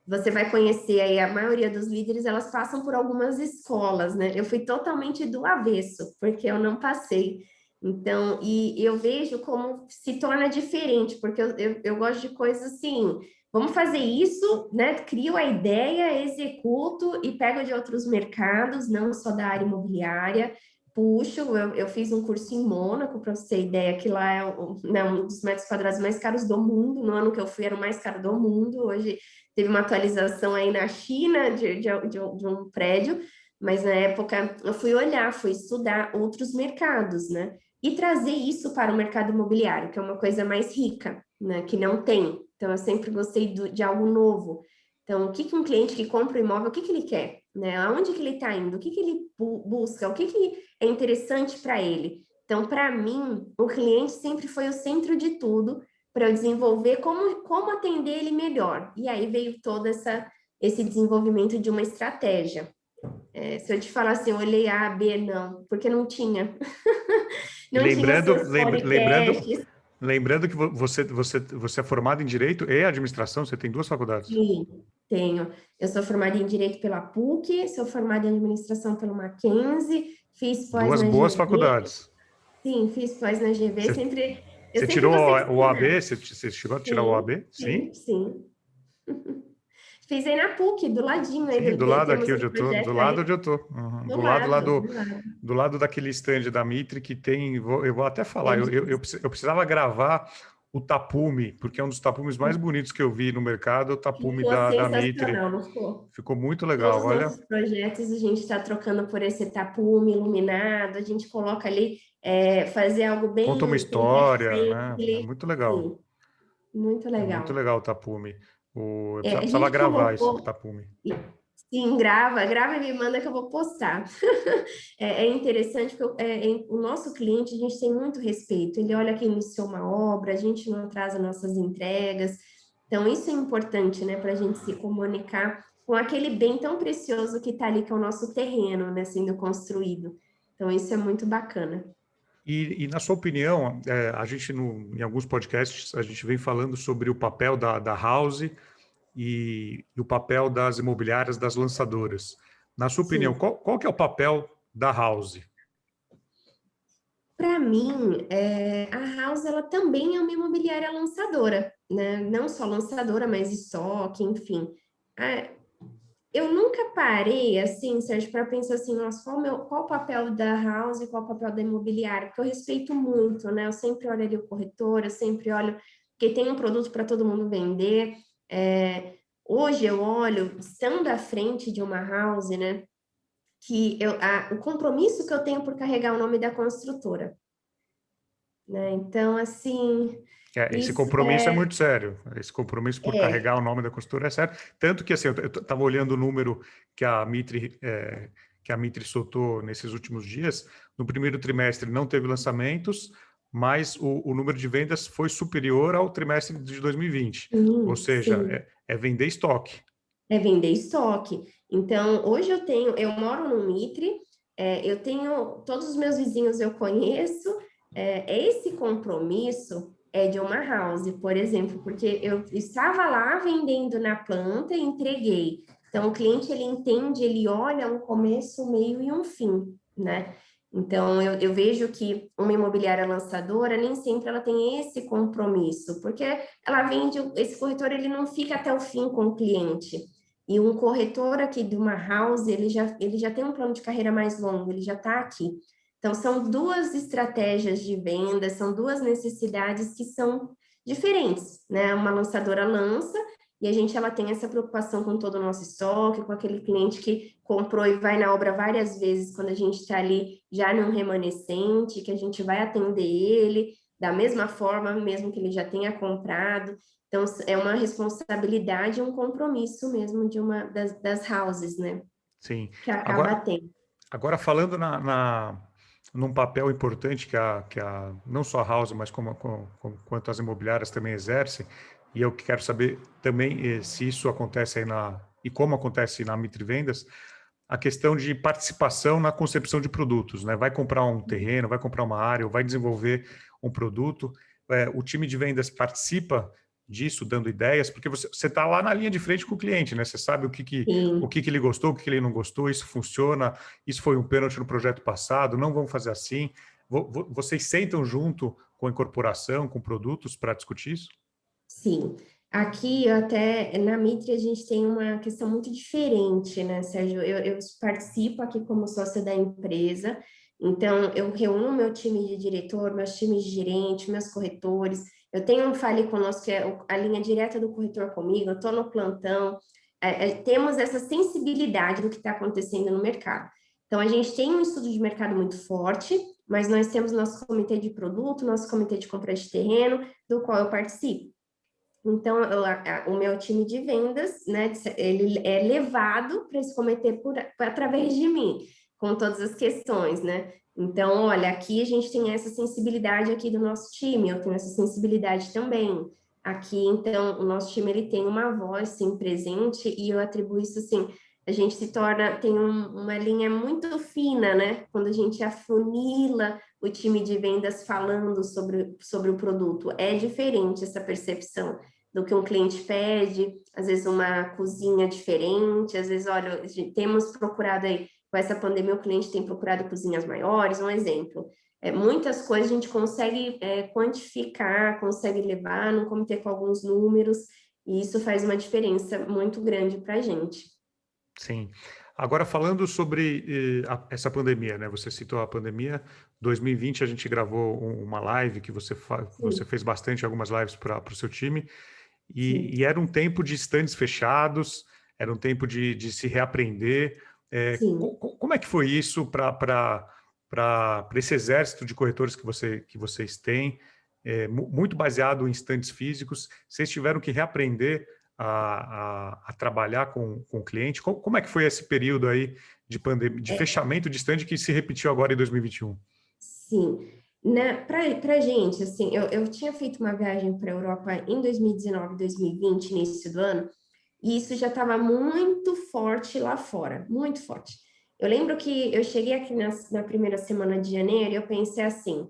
você vai conhecer aí a maioria dos líderes, elas passam por algumas escolas, né? Eu fui totalmente do avesso, porque eu não passei. Então, e eu vejo como se torna diferente, porque eu gosto de coisas assim, vamos fazer isso, né? Crio a ideia, executo e pego de outros mercados, não só da área imobiliária, Puxo, eu fiz um curso em Mônaco, para você ter ideia, que lá é né, um dos metros quadrados mais caros do mundo. No ano que eu fui era o mais caro do mundo. Hoje teve uma atualização aí na China de um prédio, mas na época eu fui olhar, fui estudar outros mercados, né? E trazer isso para o mercado imobiliário, que é uma coisa mais rica, né? Que não tem. Então eu sempre gostei de algo novo. Então, o que que um cliente que compra o imóvel, o que que ele quer, né? Aonde que ele está indo? O que que ele busca? O que que é interessante para ele? Então, para mim, o cliente sempre foi o centro de tudo para eu desenvolver como atender ele melhor. E aí veio todo esse desenvolvimento de uma estratégia. Se eu te falar assim, eu olhei A, B, não, porque não tinha. E Não tinha lembrando, seus podcasts. lembrando que você é formado em Direito e Administração, você tem duas faculdades. Sim, tenho. Eu sou formada em Direito pela PUC, sou formada em Administração pelo Mackenzie, fiz pós Duas na boas GV. faculdades. Sim, fiz pós na GV, Você, eu você sempre tirou gostei de o escrever. OAB? Você chegou a tirar o Sim, OAB? sim, Sim? sim. Fiz aí na PUC, do ladinho aí, Sim, do lado aqui temos onde um eu tô, do projeto lado aí, onde eu tô. Uhum. do lado, do lado. Do lado daquele stand da Mitre que tem, eu vou até falar, Entendi. eu precisava gravar o tapume, porque é um dos tapumes mais bonitos que eu vi no mercado, o tapume Ficou da Mitre. sensacional, não ficou? Ficou muito legal, Todos os olha. nossos projetos a gente está trocando por esse tapume iluminado, a gente coloca ali, fazer algo Conta uma bem história, né? É friendly, muito legal. sim, muito É muito legal. legal o tapume. Eu A precisava gente gravar esse colocou, tapume. sim, grava e me manda que eu vou postar. É interessante porque o nosso cliente, a gente tem muito respeito. Ele olha quem iniciou uma obra, a gente não atrasa nossas entregas. Então, isso é importante, né, para a gente se comunicar com aquele bem tão precioso que está ali, que é o nosso terreno, né, sendo construído. Então, isso é muito bacana. E na sua opinião, a gente em alguns podcasts a gente vem falando sobre o papel da House e o papel das imobiliárias, das lançadoras. Na sua opinião, Sim. qual que é o papel da House? Para mim, a House ela também é uma imobiliária lançadora, né? Não só lançadora, mas estoque, enfim. Ah, eu nunca parei assim, Sérgio, para pensar assim, nossa, qual o papel da House e qual o papel da imobiliária? Porque eu respeito muito, né? Eu sempre olho ali o corretor, eu sempre olho que tem um produto para todo mundo vender. Hoje eu olho, estando à frente de uma house, né? O compromisso que eu tenho por carregar o nome da construtora, né? Então, assim, Esse isso compromisso é muito sério. Esse compromisso por carregar o nome da construtora é sério. Tanto que assim, eu estava olhando o número que que a Mitre soltou nesses últimos dias. No primeiro trimestre não teve lançamentos, mas o número de vendas foi superior ao trimestre de 2020. Ou sim, seja, sim, é vender estoque. é vender estoque. Então, hoje eu moro no Mitre, eu tenho, todos os meus vizinhos eu conheço, esse compromisso é de uma house, por exemplo, porque eu estava lá vendendo na planta e entreguei. Então, o cliente, ele entende, ele olha um começo, um meio e um fim, né? Então, eu vejo que uma imobiliária lançadora, nem sempre ela tem esse compromisso, porque ela vende, esse corretor, ele não fica até o fim com o cliente. E um corretor aqui de uma house, ele já tem um plano de carreira mais longo, ele já está aqui. Então, são duas estratégias de venda, são duas necessidades que são diferentes, né? Uma lançadora lança e a gente ela tem essa preocupação com todo o nosso estoque, com aquele cliente que comprou e vai na obra várias vezes, quando a gente está ali já num remanescente, que a gente vai atender ele da mesma forma, mesmo que ele já tenha comprado. Então, é uma responsabilidade, um compromisso mesmo de uma das houses, né? Sim. Que acaba Agora, tendo. agora falando num papel importante não só a House, mas quanto as imobiliárias também exercem, e eu quero saber também se isso acontece aí e como acontece na Mitre Vendas, a questão de participação na concepção de produtos, né? Vai comprar um terreno, vai comprar uma área, ou vai desenvolver um produto, o time de vendas participa disso, dando ideias, porque você está lá na linha de frente com o cliente, né? Você sabe o Sim. que ele gostou, o que ele não gostou, isso funciona, isso foi um pênalti no projeto passado, não vamos fazer assim. Vocês sentam junto com a incorporação, com produtos para discutir isso? Sim, aqui até na Mitre a gente tem uma questão muito diferente, né, Sérgio? Eu participo aqui como sócia da empresa, Então, eu reúno meu time de diretor, meus times de gerente, meus corretores. Eu tenho um Fale Conosco, que é a linha direta do corretor comigo, eu estou no plantão. Temos essa sensibilidade do que está acontecendo no mercado. Então, a gente tem um estudo de mercado muito forte, mas nós temos nosso comitê de produto, nosso comitê de compra de terreno, do qual eu participo. Então, o meu time de vendas, né, ele é levado para esse comitê através de mim, com todas as questões, né? Então, olha, aqui a gente tem essa sensibilidade aqui do nosso time, eu tenho essa sensibilidade também. Aqui, então, o nosso time, ele tem uma voz, sim, presente, e eu atribuo isso, assim, a gente se torna, tem uma linha muito fina, né? Quando a gente afunila o time de vendas falando sobre o produto, é diferente essa percepção do que um cliente pede, às vezes uma cozinha diferente, às vezes, olha, temos procurado aí, com essa pandemia, o cliente tem procurado cozinhas maiores, um exemplo. Muitas coisas a gente consegue quantificar, consegue levar num comitê com alguns números, e isso faz uma diferença muito grande para a gente. Sim. Agora, falando sobre essa pandemia, né? Você citou a pandemia. 2020 a gente gravou uma live que você fez bastante, algumas lives para o seu time. E era um tempo de stands fechados, era um tempo de se reaprender. Sim. Como é que foi isso para esse exército de corretores que vocês têm, muito baseado em stands físicos? Vocês tiveram que reaprender a trabalhar com o cliente? Como é que foi esse período aí de pandemia, de fechamento de stand que se repetiu agora em 2021? Sim. Para a gente, assim, eu tinha feito uma viagem para a Europa em 2019, 2020, início do ano, e isso já estava muito forte lá fora, muito forte. Eu lembro que eu cheguei aqui na primeira semana de janeiro e eu pensei assim,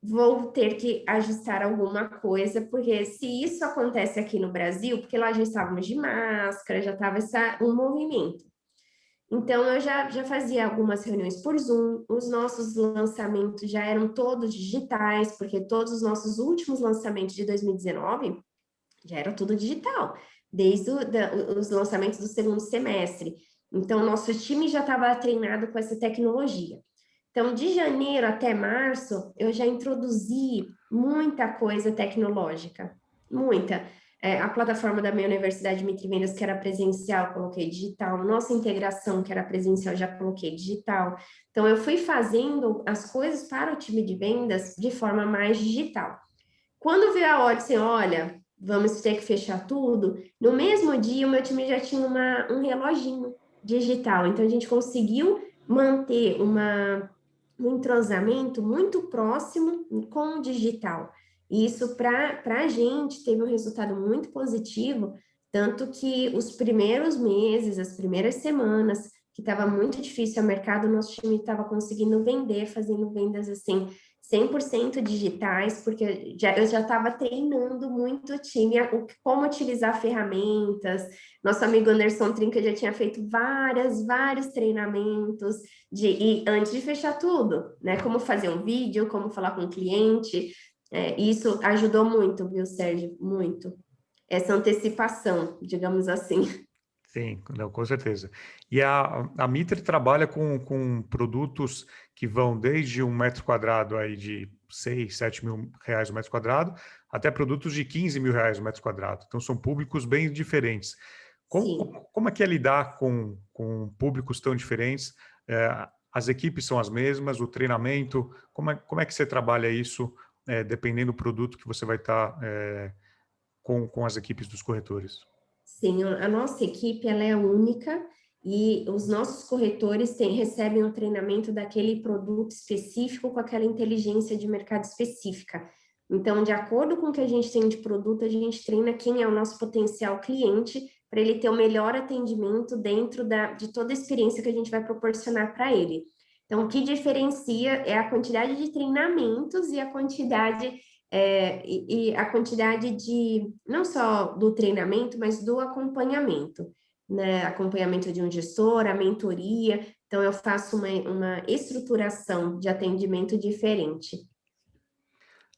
vou ter que ajustar alguma coisa, porque se isso acontece aqui no Brasil, porque lá já estávamos de máscara, já estava um movimento. Então, eu já fazia algumas reuniões por Zoom, os nossos lançamentos já eram todos digitais, porque todos os nossos últimos lançamentos de 2019 já era tudo digital, desde os lançamentos do segundo semestre. Então, nosso time já estava treinado com essa tecnologia. Então, de janeiro até março, eu já introduzi muita coisa tecnológica, muita. A plataforma da minha universidade Mitri Vendas, que era presencial, coloquei digital. Nossa integração, que era presencial, já coloquei digital. Então, eu fui fazendo as coisas para o time de vendas de forma mais digital. Quando veio a hora, assim, olha, vamos ter que fechar tudo, no mesmo dia o meu time já tinha um reloginho digital. Então, a gente conseguiu manter um entrosamento muito próximo com o digital. E isso, para a gente, teve um resultado muito positivo, tanto que os primeiros meses, as primeiras semanas, que estava muito difícil o mercado, nosso time estava conseguindo vender, fazendo vendas assim, 100% digitais, porque eu já estava treinando muito o time, como utilizar ferramentas. Nosso amigo Anderson Trinca já tinha feito vários treinamentos e antes de fechar tudo, né? Como fazer um vídeo, como falar com o cliente. Isso ajudou muito, viu, Sérgio? Muito. Essa antecipação, digamos assim. Sim, não, com certeza. E a Mitre trabalha com produtos que vão desde um metro quadrado aí de 6, 7 mil reais o metro quadrado, até produtos de 15 mil reais o metro quadrado. Então, são públicos bem diferentes. Sim. Como é que é lidar com públicos tão diferentes? As equipes são as mesmas, o treinamento, como é que você trabalha isso, dependendo do produto que você vai estar com as equipes dos corretores? Sim, a nossa equipe ela é única e os nossos corretores recebem o treinamento daquele produto específico com aquela inteligência de mercado específica. Então, de acordo com o que a gente tem de produto, a gente treina quem é o nosso potencial cliente para ele ter o melhor atendimento dentro de toda a experiência que a gente vai proporcionar para ele. Então, o que diferencia é a quantidade de treinamentos e a quantidade a quantidade de, não só do treinamento, mas do acompanhamento, né? Acompanhamento de um gestor, a mentoria. Então, eu faço uma estruturação de atendimento diferente.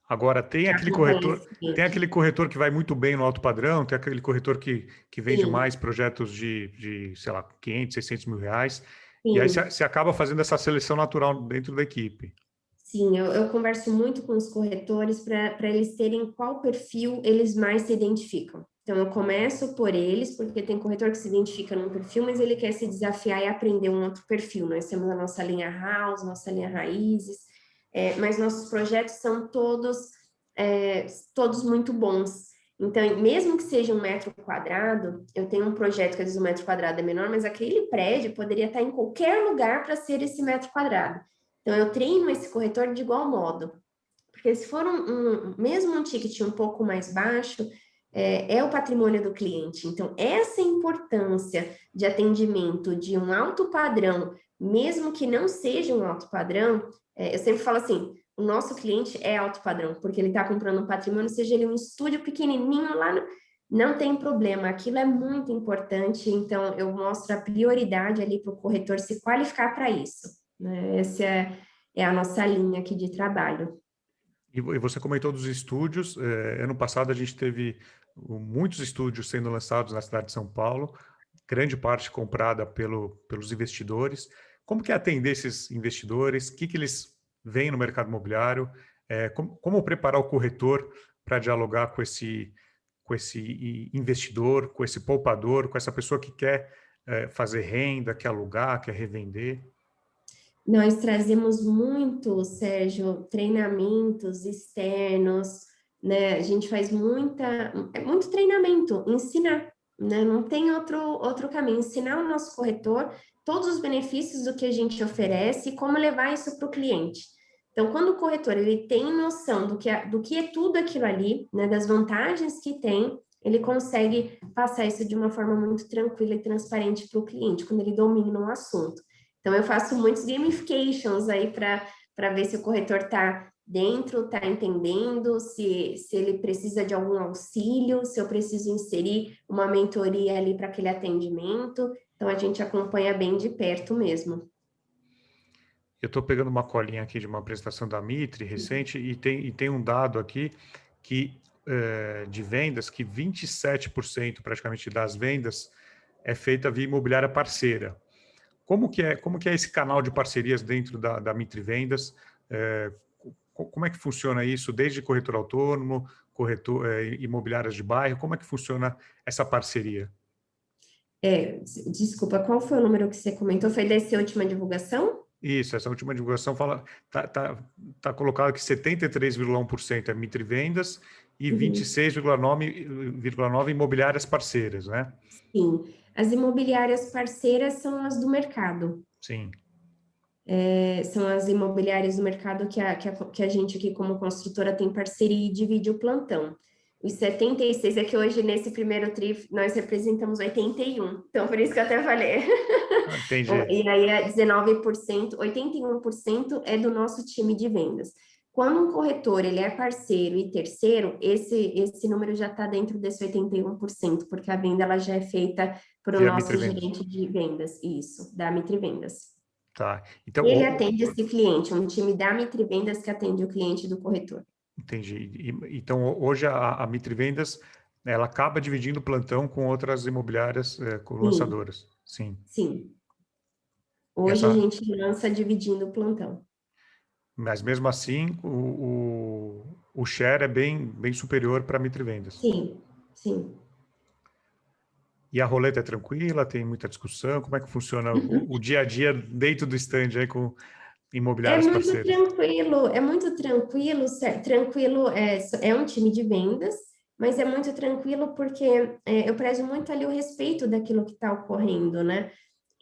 Agora, Acompanha esse tem cliente. aquele corretor que vai muito bem no alto padrão, tem aquele corretor que vende Sim, mais projetos de, sei lá, 500, 600 mil reais. E aí Sim, você acaba fazendo essa seleção natural dentro da equipe. sim, eu converso muito com os corretores para eles terem qual perfil eles mais se identificam. Então, eu começo por eles, porque tem corretor que se identifica num perfil, mas ele quer se desafiar e aprender um outro perfil. Nós temos a nossa linha House, nossa linha Raízes, mas nossos projetos são todos muito bons. Então, mesmo que seja 1 metro quadrado, eu tenho um projeto que às vezes 1 metro quadrado é menor, mas aquele prédio poderia estar em qualquer lugar para ser esse metro quadrado. Então, eu treino esse corretor de igual modo. Porque se for mesmo um ticket um pouco mais baixo, é o patrimônio do cliente. Então, essa importância de atendimento de um alto padrão, mesmo que não seja um alto padrão, eu sempre falo assim, o nosso cliente é alto padrão, porque ele está comprando um patrimônio, seja ele um estúdio pequenininho lá, não tem problema, aquilo é muito importante, então eu mostro a prioridade ali para o corretor se qualificar para isso, né? Essa é a nossa linha aqui de trabalho. E você comentou dos estúdios. Ano passado a gente teve muitos estúdios sendo lançados na cidade de São Paulo, grande parte comprada pelos investidores. Como que é atender esses investidores? O que eles veem no mercado imobiliário? Como preparar o corretor para dialogar com esse investidor, com esse poupador, com essa pessoa que quer fazer renda, quer alugar, quer revender? Nós trazemos muito, Sérgio, treinamentos externos, né? A gente faz muito treinamento, ensinar, né? Não tem outro caminho. Ensinar o nosso corretor todos os benefícios do que a gente oferece e como levar isso para o cliente. Então, quando o corretor ele tem noção do que é tudo aquilo ali, né? Das vantagens que tem, ele consegue passar isso de uma forma muito tranquila e transparente para o cliente, quando ele domina um assunto. Então, eu faço muitos gamifications aí para ver se o corretor está dentro, está entendendo, se ele precisa de algum auxílio, se eu preciso inserir uma mentoria ali para aquele atendimento. Então, a gente acompanha bem de perto mesmo. Eu estou pegando uma colinha aqui de uma apresentação da Mitre recente e tem um dado aqui que de vendas que 27% praticamente das vendas é feita via imobiliária parceira. Como que é esse canal de parcerias dentro da Mitre Vendas? É, como é que funciona isso, desde corretor autônomo, imobiliárias de bairro? Como é que funciona essa parceria? Desculpa, qual foi o número que você comentou? Foi dessa última divulgação? Isso, essa última divulgação fala, tá colocado que 73,1% é Mitre Vendas e Uhum. 26,9% imobiliárias parceiras, né? Sim. As imobiliárias parceiras são as do mercado. Sim. São as imobiliárias do mercado que a gente aqui como construtora tem parceria e divide o plantão. Os 76 é que hoje nesse primeiro tri nós representamos 81, então por isso que eu até falei. Ah, entendi. E aí é 19%, 81% é do nosso time de vendas. Quando um corretor ele é parceiro e terceiro, esse número já está dentro desse 81%, porque a venda ela já é feita para o Via Mitre nosso Vendas. gerente de vendas, isso, da Mitri Vendas. Tá. Então, Ele atende esse cliente, um time da Mitri Vendas que atende o cliente do corretor. entendi. Então, hoje a Mitre Vendas, ela acaba dividindo o plantão com outras imobiliárias, com Sim, lançadoras. Sim. sim. E Hoje a gente lança dividindo o plantão. mas mesmo assim, o share é bem superior para a Mitre Vendas. Sim, sim. E a roleta é tranquila, tem muita discussão. Como é que funciona o dia a dia dentro do stand aí com É imobiliários muito parceiros? tranquilo, tranquilo, é um time de vendas, mas é muito tranquilo porque eu prezo muito ali o respeito daquilo que está ocorrendo, né?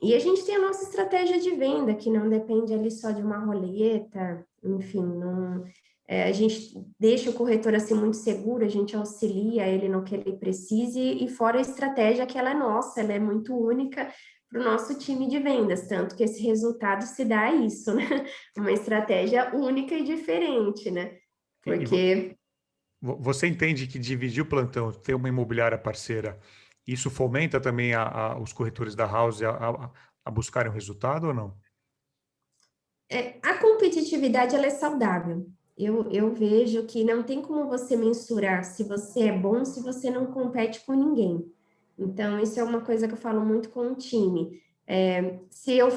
E a gente tem a nossa estratégia de venda, que não depende ali só de uma roleta, enfim, a gente deixa o corretor assim muito seguro, a gente auxilia ele no que ele precise, e fora a estratégia que ela é nossa, ela é muito única para o nosso time de vendas, tanto que esse resultado se dá a isso, né? Uma estratégia única e diferente, né? E Porque você entende que dividir o plantão, ter uma imobiliária parceira, isso fomenta também os corretores da House a buscarem o resultado ou não? a competitividade ela é saudável. Eu vejo que não tem como você mensurar se você é bom se você não compete com ninguém. Então, isso é uma coisa que eu falo muito com o time. Se eu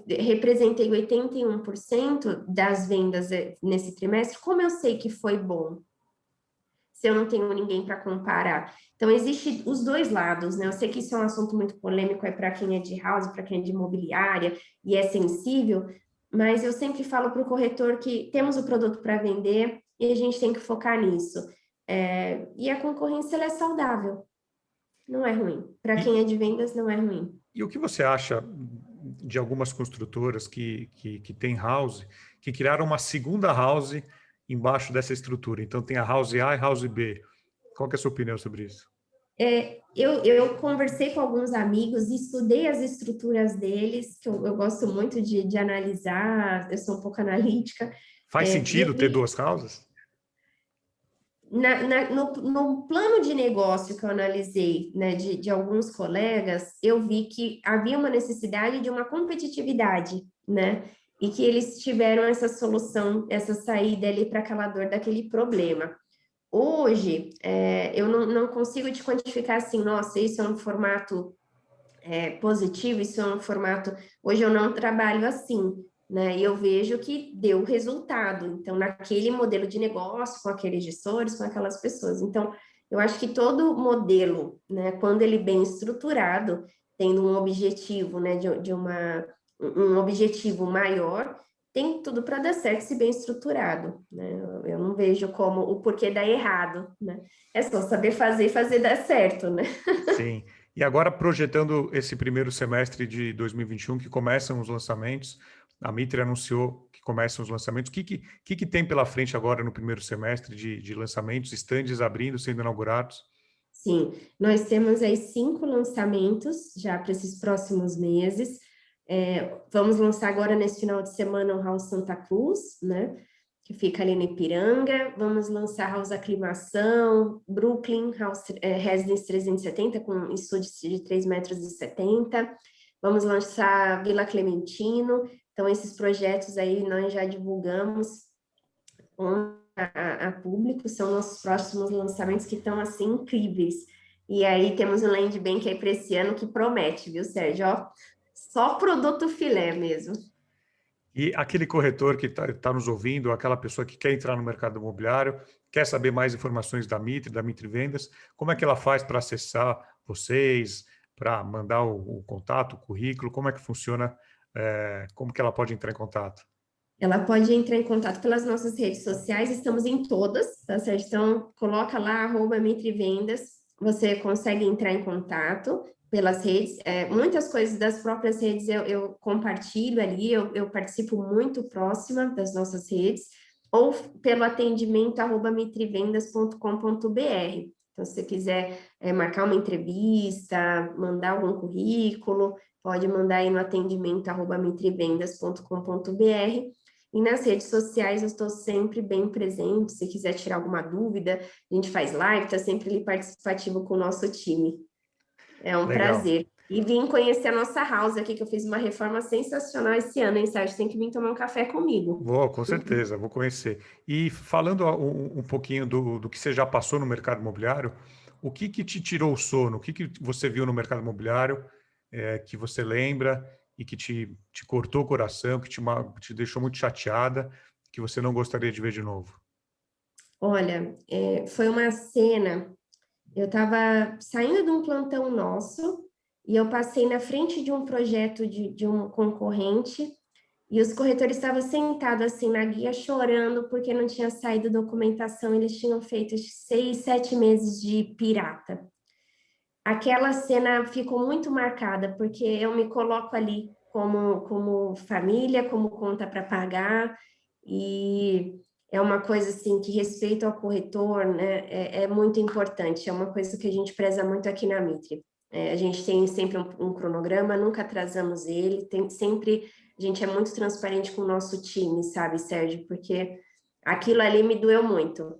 representei 81% das vendas nesse trimestre, como eu sei que foi bom? Se eu não tenho ninguém para comparar. Então, existe os dois lados, né? Eu sei que isso é um assunto muito polêmico, para quem é de house, para quem é de imobiliária, e é sensível, mas eu sempre falo para o corretor que temos o produto para vender e a gente tem que focar nisso. E a concorrência, ela é saudável, não é ruim. Para quem é de vendas, não é ruim. E o que você acha de algumas construtoras que têm house, que criaram uma segunda house embaixo dessa estrutura? Então, tem a house A e house B. Qual que é a sua opinião sobre isso? Eu conversei com alguns amigos, estudei as estruturas deles, que eu gosto muito de analisar, eu sou um pouco analítica, Faz e eu sentido ter vi duas houses? no plano de negócio que eu analisei, né, de alguns colegas, eu vi que havia uma necessidade de uma competitividade, né, e que eles tiveram essa solução, essa saída ali para aquela dor daquele problema. Hoje, eu não consigo te quantificar assim, nossa, isso é um formato positivo, isso é um formato. Hoje eu não trabalho assim, né? E eu vejo que deu resultado. Então, naquele modelo de negócio, com aqueles gestores, com aquelas pessoas. Então, eu acho que todo modelo, né, quando ele bem estruturado, tendo um objetivo, né, um objetivo maior, tem tudo para dar certo se bem estruturado, né? Eu não vejo como o porquê dar errado, né? É só saber fazer e fazer dar certo, né? Sim. E agora, projetando esse primeiro semestre de 2021, que começam os lançamentos, a Mitre anunciou que começam os lançamentos. O que tem pela frente agora no primeiro semestre de lançamentos, estandes abrindo, sendo inaugurados? Sim, nós temos aí 5 lançamentos já para esses próximos meses. Vamos lançar agora nesse final de semana o House Santa Cruz, né? Que fica ali no Ipiranga. Vamos lançar House Aclimação, Brooklyn, House Residence 370, com estúdio de 3,70 metros. Vamos lançar Vila Clementino. Então, esses projetos aí nós já divulgamos a público, são nossos próximos lançamentos que estão assim incríveis. E aí temos um land bank aí para esse ano que promete, viu, Sérgio? Ó, só produto filé mesmo. E aquele corretor que está nos ouvindo, aquela pessoa que quer entrar no mercado imobiliário, quer saber mais informações da Mitre Vendas, como é que ela faz para acessar vocês, para mandar o contato, o currículo, como é que funciona, como que ela pode entrar em contato? Ela pode entrar em contato pelas nossas redes sociais, estamos em todas, tá certo? Então, coloca lá, @mitrivendas, você consegue entrar em contato pelas redes. Muitas coisas das próprias redes eu compartilho ali, eu participo muito próxima das nossas redes, ou pelo atendimento @mitrivendas.com.br. Então, se você quiser marcar uma entrevista, mandar algum currículo, pode mandar aí no atendimento @mitrivendas.com.br. E nas redes sociais eu estou sempre bem presente. Se quiser tirar alguma dúvida, a gente faz live, está sempre ali participativo com o nosso time. É um Legal. prazer. E vim conhecer a nossa house aqui, que eu fiz uma reforma sensacional esse ano, hein, Sérgio? Tem que vir tomar um café comigo. Vou, com certeza, vou conhecer. E falando um pouquinho do que você já passou no mercado imobiliário, o que te tirou o sono? O que você viu no mercado imobiliário que você lembra e que te cortou o coração, que te deixou muito chateada, que você não gostaria de ver de novo? Olha, foi uma cena. Eu estava saindo de um plantão nosso e eu passei na frente de um projeto de um concorrente. E os corretores estavam sentados assim na guia chorando porque não tinha saído documentação, eles tinham feito 6, 7 meses de pirata. Aquela cena ficou muito marcada porque eu me coloco ali como família, como conta para pagar, e é uma coisa assim que respeito ao corretor, né, é muito importante, é uma coisa que a gente preza muito aqui na Mitre. A gente tem sempre um cronograma, nunca atrasamos ele, tem sempre, a gente é muito transparente com o nosso time, sabe, Sérgio? Porque aquilo ali me doeu muito,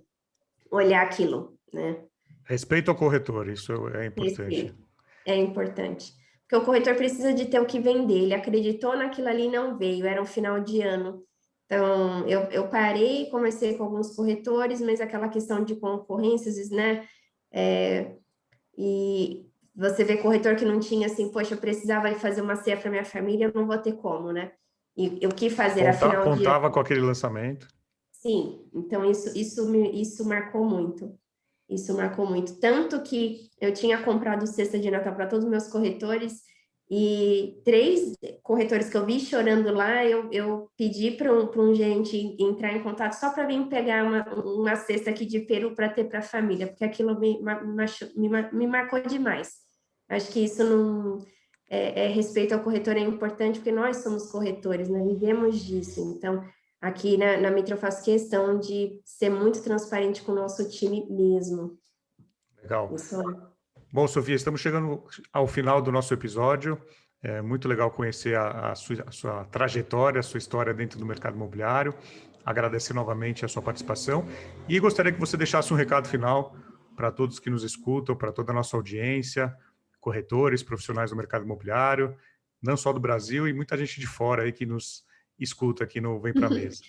olhar aquilo, né? Respeito ao corretor, isso é importante. Respeito. É importante. Porque o corretor precisa de ter o que vender. Ele acreditou naquilo ali e não veio. Era um final de ano. Então, eu parei, conversei com alguns corretores, mas aquela questão de concorrência, às vezes, né? E você vê corretor que não tinha assim, poxa, eu precisava fazer uma ceia para minha família, eu não vou ter como, né? E o que fazer, afinal de Contava com aquele lançamento. sim, então isso marcou muito. Isso marcou muito. Tanto que eu tinha comprado cesta de Natal para todos os meus corretores, e 3 corretores que eu vi chorando lá, eu pedi para um gerente entrar em contato só para vir pegar uma cesta aqui de peru para ter para a família, porque aquilo me marcou demais. Acho que isso não. Respeito ao corretor é importante, porque nós somos corretores, nós vivemos disso. Então, aqui na Mitra eu faço questão de ser muito transparente com o nosso time mesmo. Legal. Isso é. Bom, Sofia, estamos chegando ao final do nosso episódio. É muito legal conhecer a sua trajetória, a sua história dentro do mercado imobiliário. Agradecer novamente a sua participação e gostaria que você deixasse um recado final para todos que nos escutam, para toda a nossa audiência, corretores, profissionais do mercado imobiliário, não só do Brasil e muita gente de fora aí que nos escuta aqui no Vem Pra Mesa.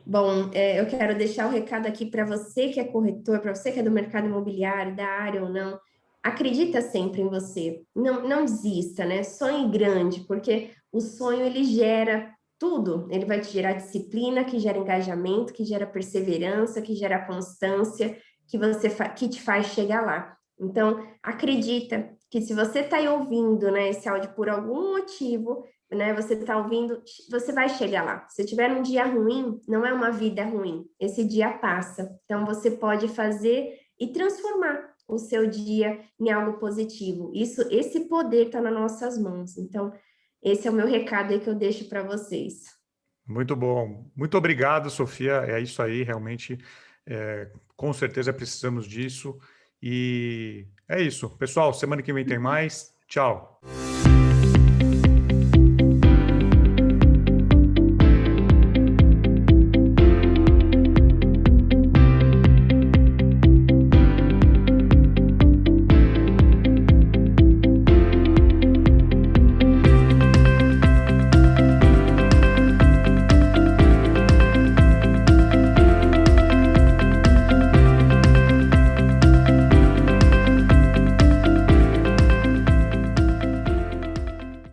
Bom, eu quero deixar o recado aqui para você que é corretor, para você que é do mercado imobiliário, da área ou não. Acredita sempre em você. Não desista, né? Sonhe grande, porque o sonho ele gera tudo. Ele vai te gerar disciplina, que gera engajamento, que gera perseverança, que gera constância, que te faz chegar lá. Então, acredita que se você está aí ouvindo, né, esse áudio por algum motivo, né, você está ouvindo, você vai chegar lá. Se tiver um dia ruim, não é uma vida ruim. Esse dia passa. Então, você pode fazer e transformar o seu dia em algo positivo. Esse poder está nas nossas mãos. Então, esse é o meu recado aí que eu deixo para vocês. Muito bom. Muito obrigado, Sofia. É isso aí, realmente. Com certeza precisamos disso. E é isso. Pessoal, semana que vem tem mais. Tchau.